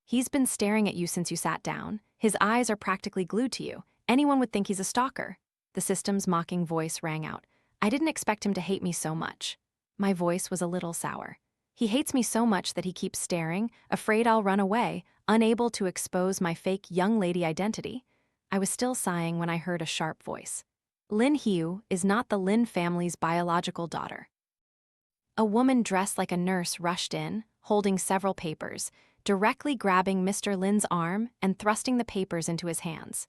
He's been staring at you since you sat down. His eyes are practically glued to you. Anyone would think he's a stalker. The system's mocking voice rang out. I didn't expect him to hate me so much. My voice was a little sour. He hates me so much that he keeps staring, afraid I'll run away, unable to expose my fake young lady identity. I was still sighing when I heard a sharp voice. Lin Hiu is not the Lin family's biological daughter. A woman dressed like a nurse rushed in, holding several papers, directly grabbing Mr. Lin's arm and thrusting the papers into his hands.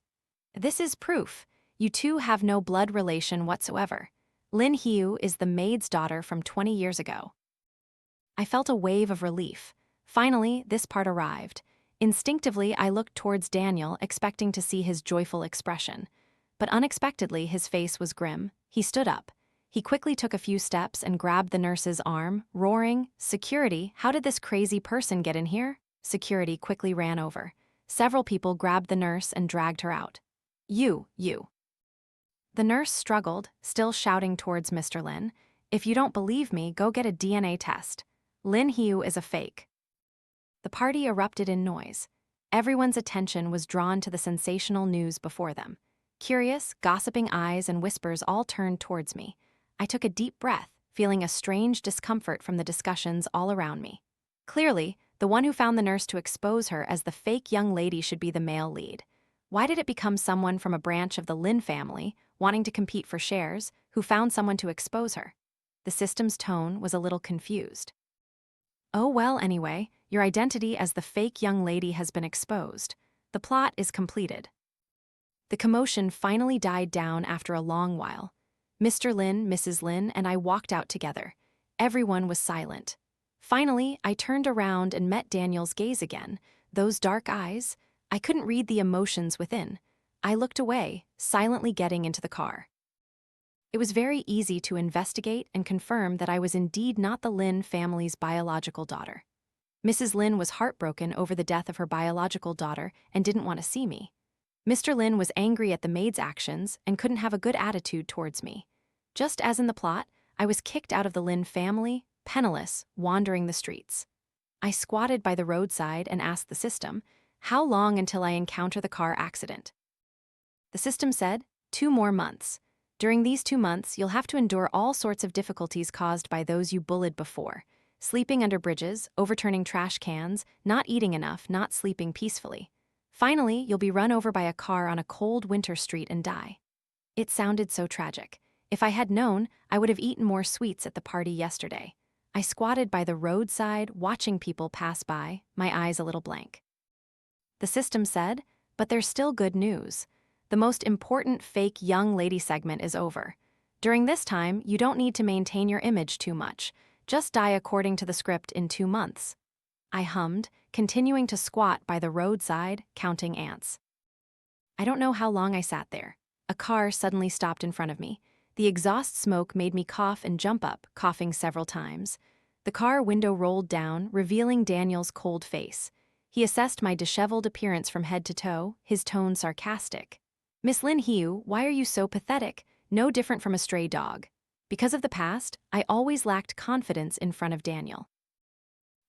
This is proof. You two have no blood relation whatsoever. Lin Hiu is the maid's daughter from 20 years ago. I felt a wave of relief. Finally, this part arrived. Instinctively, I looked towards Daniel, expecting to see his joyful expression. But unexpectedly, his face was grim. He stood up. He quickly took a few steps and grabbed the nurse's arm, roaring, "Security, how did this crazy person get in here?" Security quickly ran over. Several people grabbed the nurse and dragged her out. You. The nurse struggled, still shouting towards Mr. Lin. "If you don't believe me, go get a DNA test. Lin Hiu is a fake." The party erupted in noise. Everyone's attention was drawn to the sensational news before them. Curious, gossiping eyes and whispers all turned towards me. I took a deep breath, feeling a strange discomfort from the discussions all around me. Clearly, the one who found the nurse to expose her as the fake young lady should be the male lead. Why did it become someone from a branch of the Lin family, wanting to compete for shares, who found someone to expose her? The system's tone was a little confused. Oh well, anyway, your identity as the fake young lady has been exposed. The plot is completed. The commotion finally died down after a long while. Mr. Lin, Mrs. Lin, and I walked out together. Everyone was silent. Finally, I turned around and met Daniel's gaze again. Those dark eyes. I couldn't read the emotions within. I looked away, silently getting into the car. It was very easy to investigate and confirm that I was indeed not the Lin family's biological daughter. Mrs. Lin was heartbroken over the death of her biological daughter and didn't want to see me. Mr. Lin was angry at the maid's actions and couldn't have a good attitude towards me. Just as in the plot, I was kicked out of the Lin family, penniless, wandering the streets. I squatted by the roadside and asked the system, how long until I encounter the car accident? The system said, 2 more months. During these 2 months, you'll have to endure all sorts of difficulties caused by those you bullied before. Sleeping under bridges, overturning trash cans, not eating enough, not sleeping peacefully. Finally, you'll be run over by a car on a cold winter street and die. It sounded so tragic. If I had known, I would have eaten more sweets at the party yesterday. I squatted by the roadside, watching people pass by, my eyes a little blank. The system said, but there's still good news. The most important fake young lady segment is over. During this time, you don't need to maintain your image too much. Just die according to the script in 2 months. I hummed, continuing to squat by the roadside, counting ants. I don't know how long I sat there. A car suddenly stopped in front of me. The exhaust smoke made me cough and jump up, coughing several times. The car window rolled down, revealing Daniel's cold face. He assessed my disheveled appearance from head to toe, his tone sarcastic. "Miss Lin Hiu, why are you so pathetic? No different from a stray dog." Because of the past, I always lacked confidence in front of Daniel.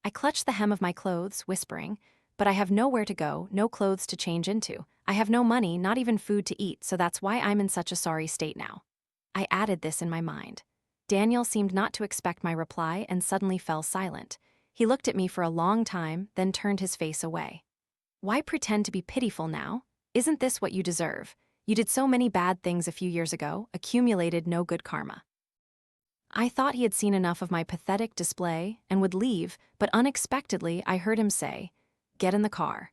I clutched the hem of my clothes, whispering, "But I have nowhere to go, no clothes to change into. I have no money, not even food to eat, so that's why I'm in such a sorry state now." I added this in my mind. Daniel seemed not to expect my reply and suddenly fell silent. He looked at me for a long time, then turned his face away. Why pretend to be pitiful now? Isn't this what you deserve? You did so many bad things a few years ago, accumulated no good karma. I thought he had seen enough of my pathetic display and would leave, but unexpectedly I heard him say, "Get in the car."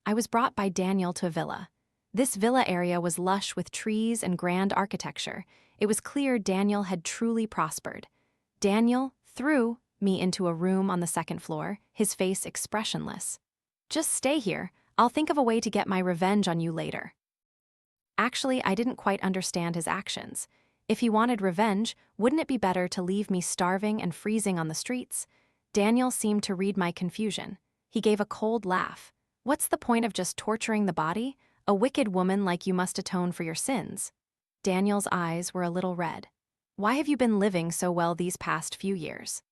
I was brought by Daniel to a villa. This villa area was lush with trees and grand architecture. It was clear Daniel had truly prospered. Daniel threw me into a room on the second floor, his face expressionless. "Just stay here. I'll think of a way to get my revenge on you later." Actually, I didn't quite understand his actions. If he wanted revenge, wouldn't it be better to leave me starving and freezing on the streets? Daniel seemed to read my confusion. He gave a cold laugh. "What's the point of just torturing the body? A wicked woman like you must atone for your sins." Daniel's eyes were a little red. "Why have you been living so well these past few years?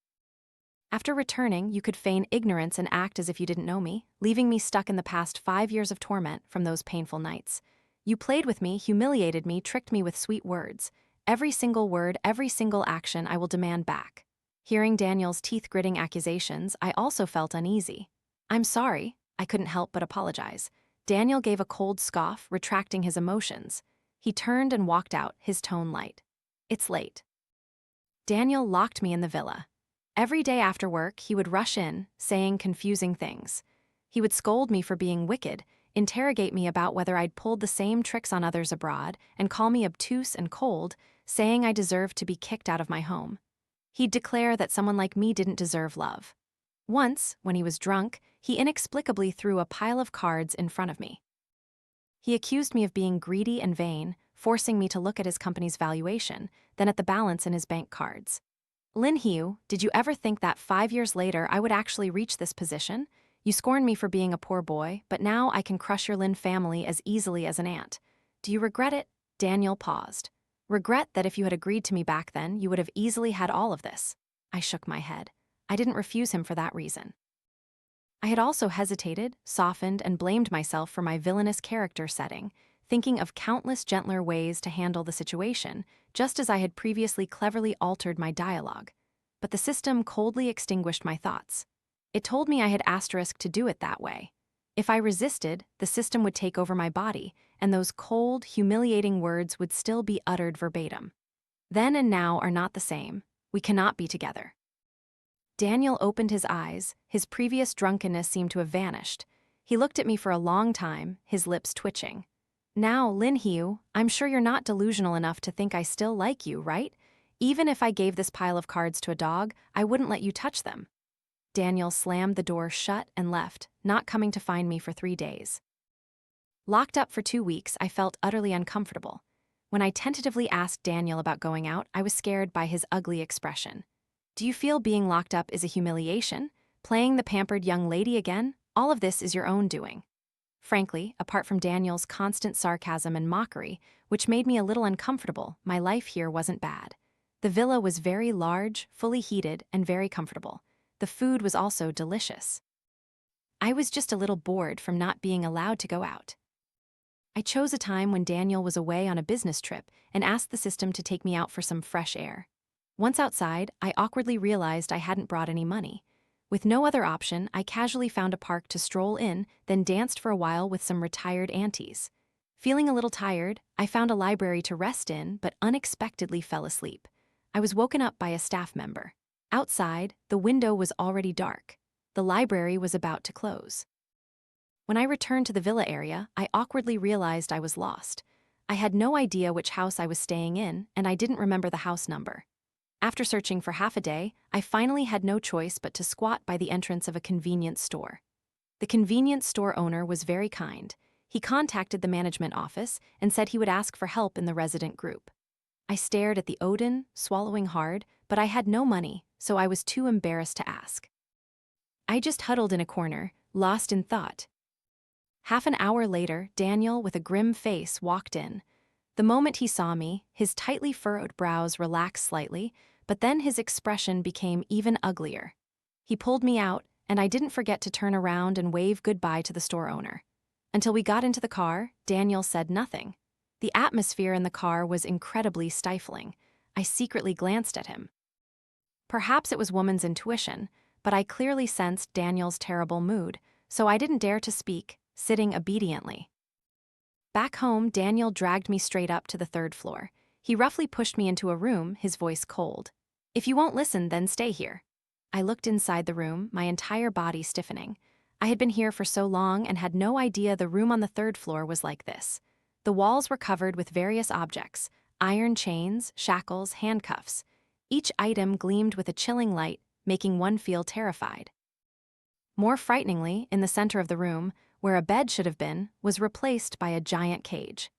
After returning, you could feign ignorance and act as if you didn't know me, leaving me stuck in the past 5 years of torment from those painful nights. You played with me, humiliated me, tricked me with sweet words. Every single word, every single action I will demand back." Hearing Daniel's teeth-gritting accusations, I also felt uneasy. "I'm sorry," I couldn't help but apologize. Daniel gave a cold scoff, retracting his emotions. He turned and walked out, his tone light. "It's late." Daniel locked me in the villa. Every day after work, he would rush in, saying confusing things. He would scold me for being wicked, interrogate me about whether I'd pulled the same tricks on others abroad, and call me obtuse and cold, saying I deserved to be kicked out of my home. He'd declare that someone like me didn't deserve love. Once, when he was drunk, he inexplicably threw a pile of cards in front of me. He accused me of being greedy and vain, forcing me to look at his company's valuation, then at the balance in his bank cards. "Lin Hugh, did you ever think that 5 years later I would actually reach this position? You scorned me for being a poor boy, but now I can crush your Lin family as easily as an ant. Do you regret it?" Daniel paused. "Regret that if you had agreed to me back then, you would have easily had all of this." I shook my head. I didn't refuse him for that reason. I had also hesitated, softened, and blamed myself for my villainous character setting, thinking of countless gentler ways to handle the situation, just as I had previously cleverly altered my dialogue. But the system coldly extinguished my thoughts. It told me I had asterisked to do it that way. If I resisted, the system would take over my body, and those cold, humiliating words would still be uttered verbatim. "Then and now are not the same. We cannot be together." Daniel opened his eyes. His previous drunkenness seemed to have vanished. He looked at me for a long time, his lips twitching. "Now, Lin Hugh, I'm sure you're not delusional enough to think I still like you, right? Even if I gave this pile of cards to a dog, I wouldn't let you touch them." Daniel slammed the door shut and left, not coming to find me for 3 days. Locked up for 2 weeks, I felt utterly uncomfortable. When I tentatively asked Daniel about going out, I was scared by his ugly expression. "Do you feel being locked up is a humiliation? Playing the pampered young lady again? All of this is your own doing." Frankly, apart from Daniel's constant sarcasm and mockery, which made me a little uncomfortable, my life here wasn't bad. The villa was very large, fully heated, and very comfortable. The food was also delicious. I was just a little bored from not being allowed to go out. I chose a time when Daniel was away on a business trip and asked the system to take me out for some fresh air. Once outside, I awkwardly realized I hadn't brought any money. With no other option, I casually found a park to stroll in, then danced for a while with some retired aunties. Feeling a little tired, I found a library to rest in, but unexpectedly fell asleep. I was woken up by a staff member. Outside, the window was already dark. The library was about to close. When I returned to the villa area, I awkwardly realized I was lost. I had no idea which house I was staying in, and I didn't remember the house number. After searching for half a day, I finally had no choice but to squat by the entrance of a convenience store. The convenience store owner was very kind. He contacted the management office and said he would ask for help in the resident group. I stared at the Odin, swallowing hard, but I had no money, so I was too embarrassed to ask. I just huddled in a corner, lost in thought. Half an hour later, Daniel, with a grim face, walked in. The moment he saw me, his tightly furrowed brows relaxed slightly, but then his expression became even uglier. He pulled me out, and I didn't forget to turn around and wave goodbye to the store owner. Until we got into the car, Daniel said nothing. The atmosphere in the car was incredibly stifling. I secretly glanced at him. Perhaps it was woman's intuition, but I clearly sensed Daniel's terrible mood, so I didn't dare to speak, sitting obediently. Back home, Daniel dragged me straight up to the third floor. He roughly pushed me into a room, his voice cold. "If you won't listen, then stay here." I looked inside the room, my entire body stiffening. I had been here for so long and had no idea the room on the third floor was like this. The walls were covered with various objects: iron chains, shackles, handcuffs. Each item gleamed with a chilling light, making one feel terrified. More frighteningly, in the center of the room, where a bed should have been, was replaced by a giant cage.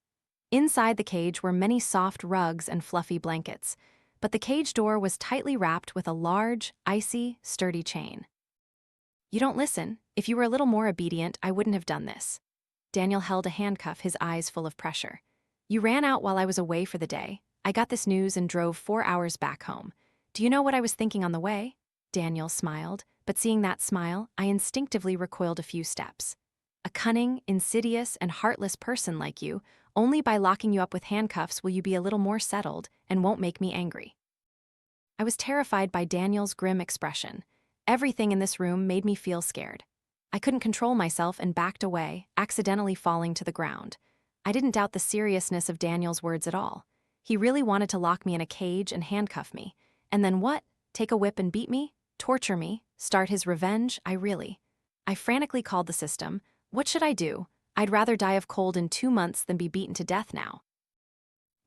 Inside the cage were many soft rugs and fluffy blankets, but the cage door was tightly wrapped with a large, icy, sturdy chain. "You don't listen. If you were a little more obedient, I wouldn't have done this." Daniel held a handcuff, his eyes full of pressure. "You ran out while I was away for the day. I got this news and drove 4 hours back home. Do you know what I was thinking on the way?" Daniel smiled, but seeing that smile, I instinctively recoiled a few steps. "A cunning, insidious, and heartless person like you, only by locking you up with handcuffs will you be a little more settled and won't make me angry." I was terrified by Daniel's grim expression. Everything in this room made me feel scared. I couldn't control myself and backed away, accidentally falling to the ground. I didn't doubt the seriousness of Daniel's words at all. He really wanted to lock me in a cage and handcuff me. And then what? Take a whip and beat me? Torture me? Start his revenge? I frantically called the system. What should I do? I'd rather die of cold in 2 months than be beaten to death now.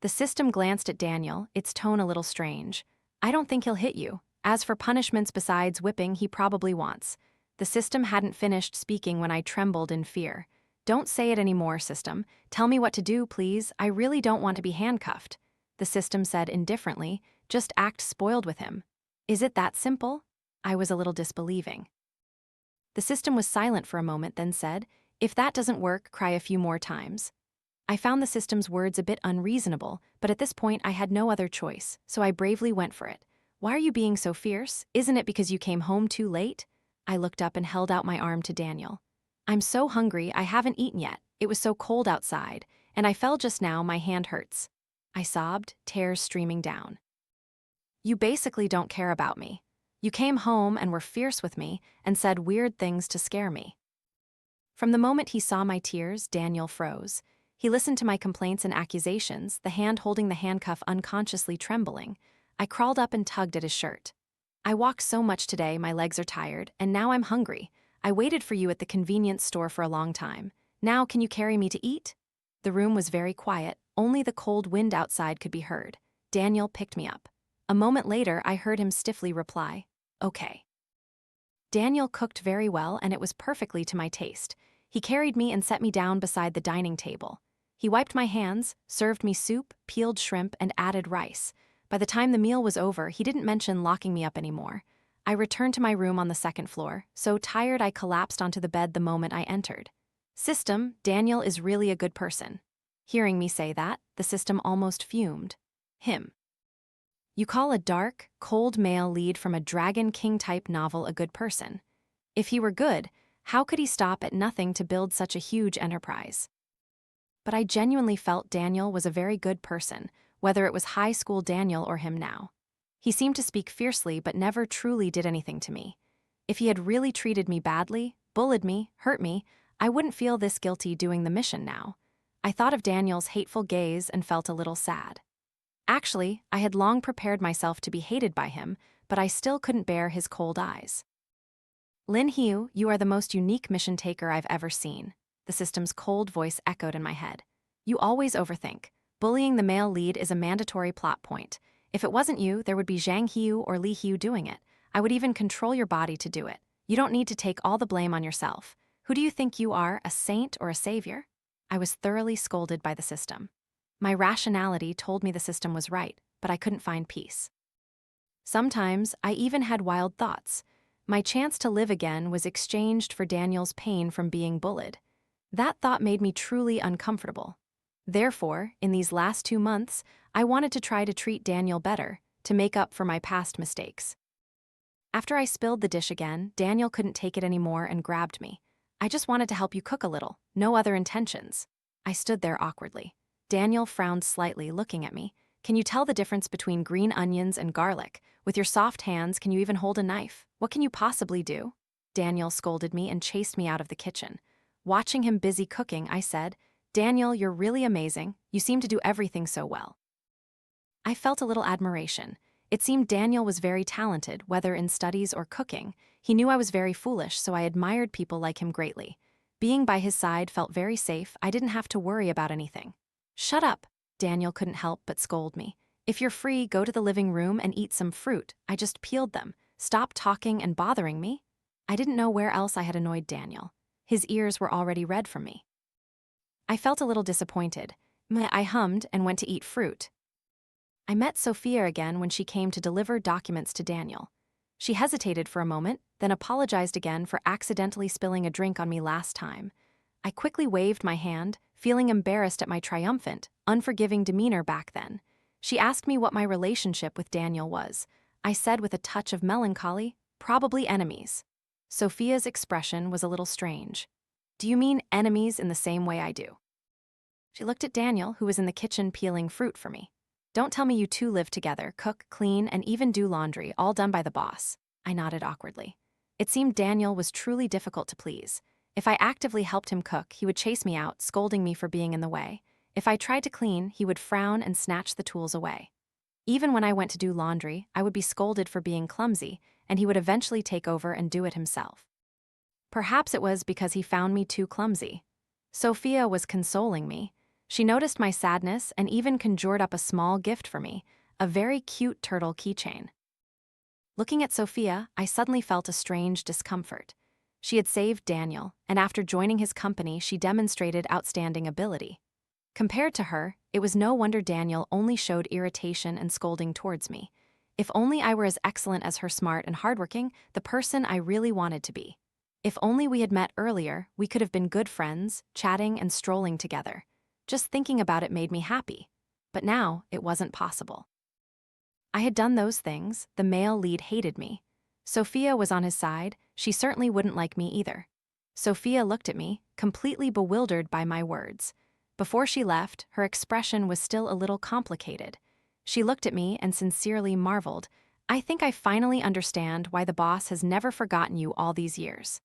The system glanced at Daniel, its tone a little strange. "I don't think he'll hit you. As for punishments besides whipping, he probably wants." The system hadn't finished speaking when I trembled in fear. "Don't say it anymore, system. Tell me what to do, please. I really don't want to be handcuffed." The system said indifferently, "Just act spoiled with him." "Is it that simple?" I was a little disbelieving. The system was silent for a moment, then said, "If that doesn't work, cry a few more times." I found the system's words a bit unreasonable, but at this point I had no other choice, so I bravely went for it. "Why are you being so fierce? Isn't it because you came home too late?" I looked up and held out my arm to Daniel. "I'm so hungry, I haven't eaten yet. It was so cold outside, and I fell just now, my hand hurts." I sobbed, tears streaming down. "You basically don't care about me. You came home and were fierce with me and said weird things to scare me." From the moment he saw my tears, Daniel froze. He listened to my complaints and accusations, the hand holding the handcuff unconsciously trembling. I crawled up and tugged at his shirt. "I walked so much today, my legs are tired, and now I'm hungry. I waited for you at the convenience store for a long time. Now can you carry me to eat?" The room was very quiet, only the cold wind outside could be heard. Daniel picked me up. A moment later, I heard him stiffly reply, "Okay." Daniel cooked very well, and it was perfectly to my taste. He carried me and set me down beside the dining table. He wiped my hands, served me soup, peeled shrimp, and added rice. By the time the meal was over, he didn't mention locking me up anymore. I returned to my room on the second floor, so tired I collapsed onto the bed the moment I entered. "System, Daniel is really a good person." Hearing me say that, the system almost fumed. "Him. You call a dark, cold male lead from a Dragon King-type novel a good person? If he were good, how could he stop at nothing to build such a huge enterprise?" But I genuinely felt Daniel was a very good person, whether it was high school Daniel or him now. He seemed to speak fiercely but never truly did anything to me. If he had really treated me badly, bullied me, hurt me, I wouldn't feel this guilty doing the mission now. I thought of Daniel's hateful gaze and felt a little sad. Actually, I had long prepared myself to be hated by him, but I still couldn't bear his cold eyes. "Lin Hiu, you are the most unique mission taker I've ever seen." The system's cold voice echoed in my head. "You always overthink. Bullying the male lead is a mandatory plot point. If it wasn't you, there would be Zhang Hiu or Li Hiu doing it. I would even control your body to do it. You don't need to take all the blame on yourself. Who do you think you are, a saint or a savior?" I was thoroughly scolded by the system. My rationality told me the system was right, but I couldn't find peace. Sometimes, I even had wild thoughts. My chance to live again was exchanged for Daniel's pain from being bullied. That thought made me truly uncomfortable. Therefore, in these last 2 months, I wanted to try to treat Daniel better, to make up for my past mistakes. After I spilled the dish again, Daniel couldn't take it anymore and grabbed me. "I just wanted to help you cook a little, no other intentions." I stood there awkwardly. Daniel frowned slightly, looking at me. Can you tell the difference between green onions and garlic? With your soft hands, can you even hold a knife? What can you possibly do? Daniel scolded me and chased me out of the kitchen. Watching him busy cooking, I said, Daniel, you're really amazing. You seem to do everything so well. I felt a little admiration. It seemed Daniel was very talented, whether in studies or cooking. He knew I was very foolish, so I admired people like him greatly. Being by his side felt very safe. I didn't have to worry about anything. Shut up. Daniel couldn't help but scold me. If you're free, go to the living room and eat some fruit. I just peeled them. Stop talking and bothering me. I didn't know where else I had annoyed Daniel. His ears were already red from me. I felt a little disappointed. I hummed and went to eat fruit. I met Sophia again when she came to deliver documents to Daniel. She hesitated for a moment, then apologized again for accidentally spilling a drink on me last time. I quickly waved my hand, feeling embarrassed at my triumphant, unforgiving demeanor back then. She asked me what my relationship with Daniel was. I said with a touch of melancholy, probably enemies. Sophia's expression was a little strange. Do you mean enemies in the same way I do? She looked at Daniel, who was in the kitchen peeling fruit for me. Don't tell me you two live together, cook, clean, and even do laundry, all done by the boss. I nodded awkwardly. It seemed Daniel was truly difficult to please. If I actively helped him cook, he would chase me out, scolding me for being in the way. If I tried to clean, he would frown and snatch the tools away. Even when I went to do laundry, I would be scolded for being clumsy, and he would eventually take over and do it himself. Perhaps it was because he found me too clumsy. Sophia was consoling me. She noticed my sadness and even conjured up a small gift for me, a very cute turtle keychain. Looking at Sophia, I suddenly felt a strange discomfort. She had saved Daniel, and after joining his company, she demonstrated outstanding ability. Compared to her, it was no wonder Daniel only showed irritation and scolding towards me. If only I were as excellent as her, smart and hardworking, the person I really wanted to be. If only we had met earlier, we could have been good friends, chatting and strolling together. Just thinking about it made me happy. But now, it wasn't possible. I had done those things. The male lead hated me. Sophia was on his side. She certainly wouldn't like me either. Sophia looked at me, completely bewildered by my words. Before she left, her expression was still a little complicated. She looked at me and sincerely marveled. I think I finally understand why the boss has never forgotten you all these years.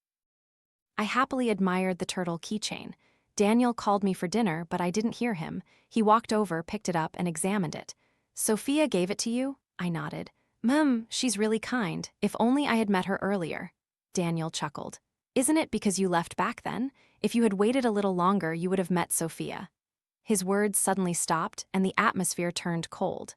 I happily admired the turtle keychain. Daniel called me for dinner, but I didn't hear him. He walked over, picked it up, and examined it. Sophia gave it to you? I nodded. She's really kind. If only I had met her earlier. Daniel chuckled. Isn't it because you left back then? If you had waited a little longer, you would have met Sophia. His words suddenly stopped, and the atmosphere turned cold.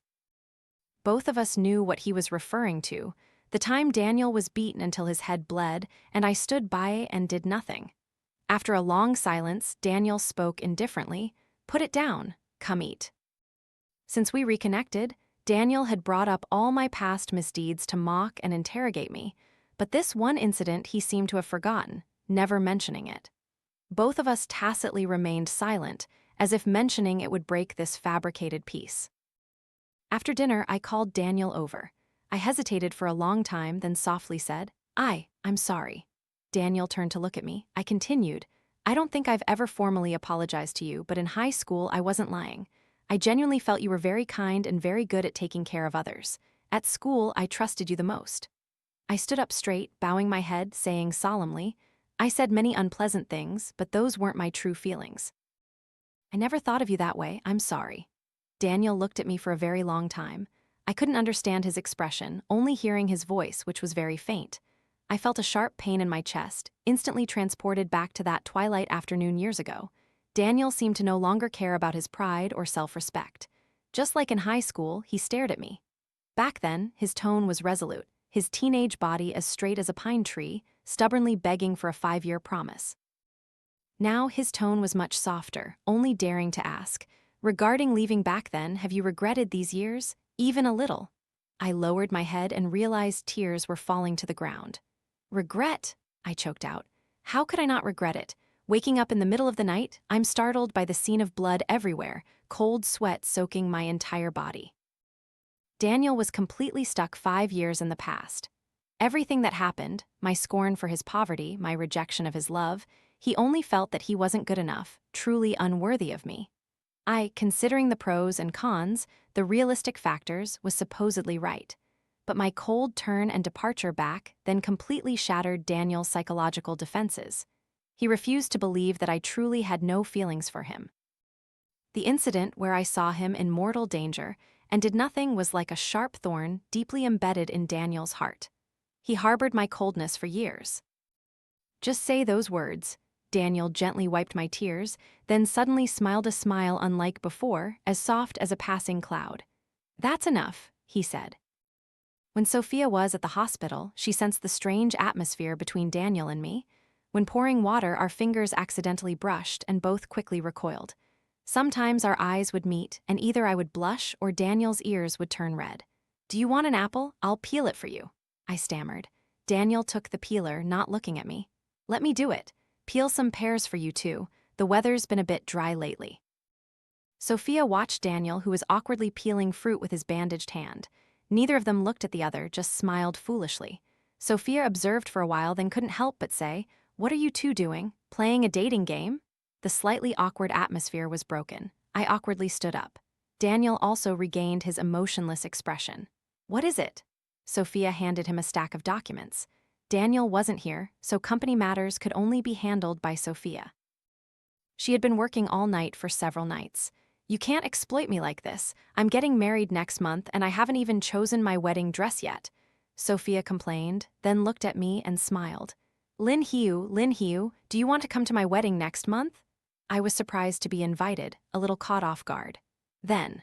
Both of us knew what he was referring to. The time Daniel was beaten until his head bled, and I stood by and did nothing. After a long silence, Daniel spoke indifferently. Put it down. Come eat. Since we reconnected, Daniel had brought up all my past misdeeds to mock and interrogate me, but this one incident he seemed to have forgotten, never mentioning it. Both of us tacitly remained silent, as if mentioning it would break this fabricated peace. After dinner, I called Daniel over. I hesitated for a long time, then softly said, I'm sorry. Daniel turned to look at me. I continued, I don't think I've ever formally apologized to you, but in high school I wasn't lying. I genuinely felt you were very kind and very good at taking care of others. At school, I trusted you the most. I stood up straight, bowing my head, saying solemnly, I said many unpleasant things, but those weren't my true feelings. I never thought of you that way. I'm sorry. Daniel looked at me for a very long time. I couldn't understand his expression, only hearing his voice, which was very faint. I felt a sharp pain in my chest, instantly transported back to that twilight afternoon years ago. Daniel seemed to no longer care about his pride or self-respect. Just like in high school, he stared at me. Back then, his tone was resolute, his teenage body as straight as a pine tree, stubbornly begging for a 5-year promise. Now his tone was much softer, only daring to ask, regarding leaving back then, have you regretted these years? Even a little. I lowered my head and realized tears were falling to the ground. Regret? I choked out. How could I not regret it? Waking up in the middle of the night, I'm startled by the scene of blood everywhere, cold sweat soaking my entire body. Daniel was completely stuck 5 years in the past. Everything that happened, my scorn for his poverty, my rejection of his love, he only felt that he wasn't good enough, truly unworthy of me. Considering the pros and cons, the realistic factors, was supposedly right. But my cold turn and departure back then completely shattered Daniel's psychological defenses. He refused to believe that I truly had no feelings for him. The incident where I saw him in mortal danger and did nothing was like a sharp thorn deeply embedded in Daniel's heart. He harbored my coldness for years. "Just say those words." Daniel gently wiped my tears, then suddenly smiled a smile unlike before, as soft as a passing cloud. "That's enough," he said. When Sophia was at the hospital, she sensed the strange atmosphere between Daniel and me. When pouring water, our fingers accidentally brushed and both quickly recoiled. Sometimes our eyes would meet, and either I would blush or Daniel's ears would turn red. "Do you want an apple? I'll peel it for you," I stammered. Daniel took the peeler, not looking at me. "Let me do it. Peel some pears for you too. The weather's been a bit dry lately." Sophia watched Daniel, who was awkwardly peeling fruit with his bandaged hand. Neither of them looked at the other, just smiled foolishly. Sophia observed for a while, then couldn't help but say, "What are you two doing? Playing a dating game?" The slightly awkward atmosphere was broken. I awkwardly stood up. Daniel also regained his emotionless expression. "What is it?" Sophia handed him a stack of documents. Daniel wasn't here, so company matters could only be handled by Sophia. She had been working all night for several nights. "You can't exploit me like this. I'm getting married next month and I haven't even chosen my wedding dress yet," Sophia complained, then looked at me and smiled. Lin Hiu, do you want to come to my wedding next month?" I was surprised to be invited, a little caught off guard. Then,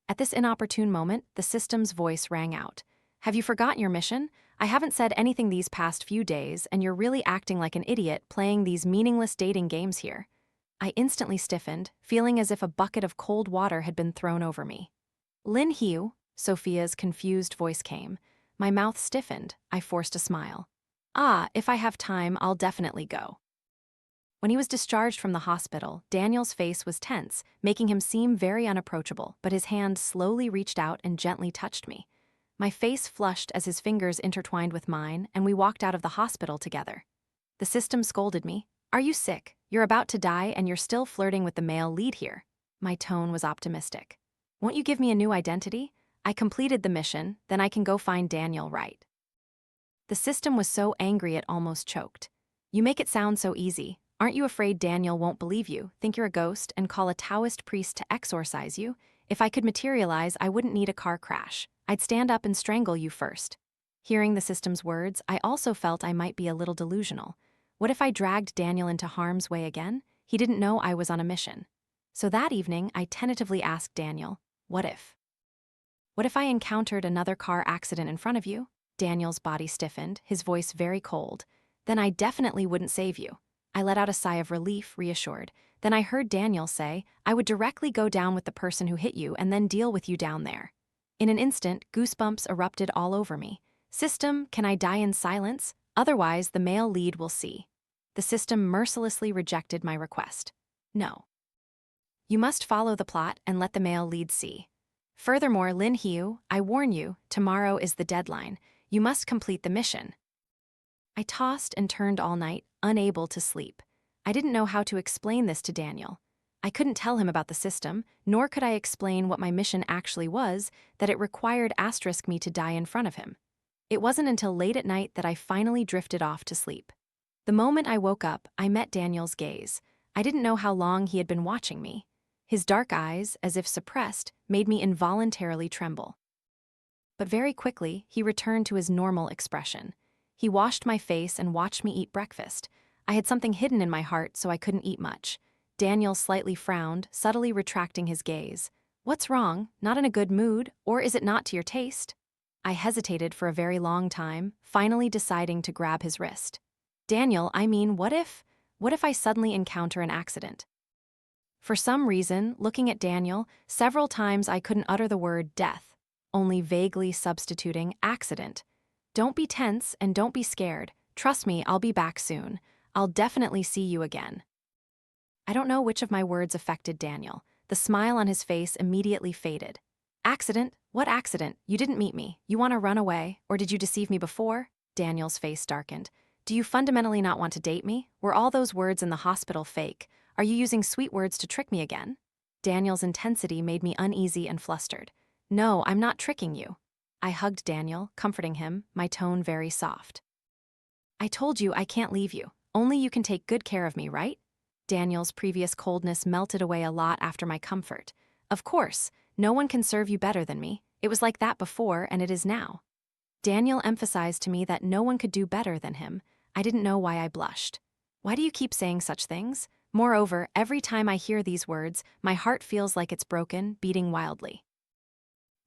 at this inopportune moment, the system's voice rang out. "Have you forgotten your mission? I haven't said anything these past few days, and you're really acting like an idiot playing these meaningless dating games here." I instantly stiffened, feeling as if a bucket of cold water had been thrown over me. "Lin Hiu," Sophia's confused voice came. My mouth stiffened. I forced a smile. "Ah, if I have time, I'll definitely go." When he was discharged from the hospital, Daniel's face was tense, making him seem very unapproachable, but his hand slowly reached out and gently touched me. My face flushed as his fingers intertwined with mine, and we walked out of the hospital together. The system scolded me. "Are you sick? You're about to die and you're still flirting with the male lead here." My tone was optimistic. "Won't you give me a new identity? I completed the mission, then I can go find Daniel, right?" The system was so angry it almost choked. "You make it sound so easy. Aren't you afraid Daniel won't believe you, think you're a ghost, and call a Taoist priest to exorcise you? If I could materialize, I wouldn't need a car crash. I'd stand up and strangle you first." Hearing the system's words, I also felt I might be a little delusional. What if I dragged Daniel into harm's way again? He didn't know I was on a mission. So that evening, I tentatively asked Daniel, "What if? What if I encountered another car accident in front of you?" Daniel's body stiffened, his voice very cold. "Then I definitely wouldn't save you." I let out a sigh of relief, reassured. Then I heard Daniel say, "I would directly go down with the person who hit you and then deal with you down there." In an instant, goosebumps erupted all over me. "System, can I die in silence? Otherwise, the male lead will see." The system mercilessly rejected my request. "No. You must follow the plot and let the male lead see. Furthermore, Lin Hiu, I warn you, tomorrow is the deadline. You must complete the mission." I tossed and turned all night, unable to sleep. I didn't know how to explain this to Daniel. I couldn't tell him about the system, nor could I explain what my mission actually was, that it required me to die in front of him. It wasn't until late at night that I finally drifted off to sleep. The moment I woke up, I met Daniel's gaze. I didn't know how long he had been watching me. His dark eyes, as if suppressed, made me involuntarily tremble. But very quickly, he returned to his normal expression. He washed my face and watched me eat breakfast. I had something hidden in my heart, so I couldn't eat much. Daniel slightly frowned, subtly retracting his gaze. "What's wrong? Not in a good mood? Or is it not to your taste?" I hesitated for a very long time, finally deciding to grab his wrist. "Daniel, I mean, what if I suddenly encounter an accident?" For some reason, looking at Daniel, several times I couldn't utter the word death, only vaguely substituting accident. "Don't be tense and don't be scared. Trust me, I'll be back soon. I'll definitely see you again." I don't know which of my words affected Daniel. The smile on his face immediately faded. "Accident? What accident? You didn't meet me. You want to run away? Or did you deceive me before?" Daniel's face darkened. "Do you fundamentally not want to date me? Were all those words in the hospital fake? Are you using sweet words to trick me again?" Daniel's intensity made me uneasy and flustered. No, I'm not tricking you. I hugged Daniel, comforting him, my tone very soft. I told you I can't leave you. Only you can take good care of me, right? Daniel's previous coldness melted away a lot after my comfort. Of course, no one can serve you better than me. It was like that before, and it is now. Daniel emphasized to me that no one could do better than him. I didn't know why I blushed. Why do you keep saying such things? Moreover, every time I hear these words, my heart feels like it's broken, beating wildly.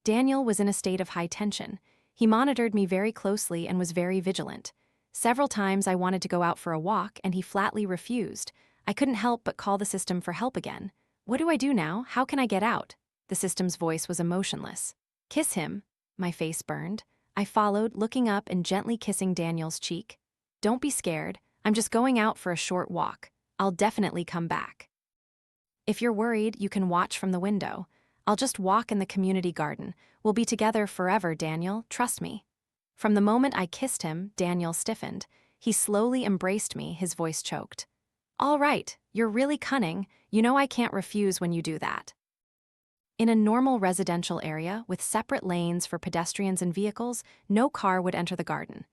Daniel was in a state of high tension. He monitored me very closely and was very vigilant. Several times I wanted to go out for a walk, and he flatly refused. I couldn't help but call the system for help again. What do I do now? How can I get out? The system's voice was emotionless. Kiss him. My face burned. I followed, looking up and gently kissing Daniel's cheek. Don't be scared. I'm just going out for a short walk. I'll definitely come back. If you're worried, you can watch from the window. I'll just walk in the community garden. We'll be together forever, Daniel. Trust me. From the moment I kissed him, Daniel stiffened. He slowly embraced me, his voice choked. All right, you're really cunning. You know I can't refuse when you do that. In a normal residential area with separate lanes for pedestrians and vehicles, no car would enter the garden.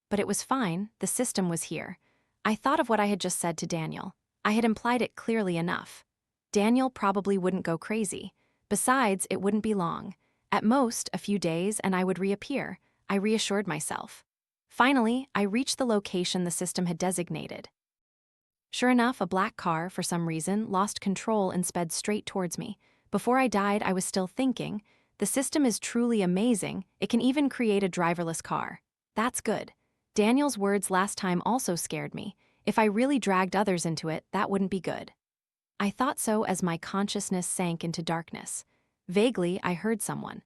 But it was fine, the system was here. I thought of what I had just said to Daniel. I had implied it clearly enough. Daniel probably wouldn't go crazy. Besides, it wouldn't be long. At most, a few days, and I would reappear. I reassured myself. Finally, I reached the location the system had designated. Sure enough, a black car, for some reason, lost control and sped straight towards me. Before I died, I was still thinking, the system is truly amazing. It can even create a driverless car. That's good. Daniel's words last time also scared me. If I really dragged others into it, that wouldn't be good. I thought so as my consciousness sank into darkness. Vaguely, I heard someone.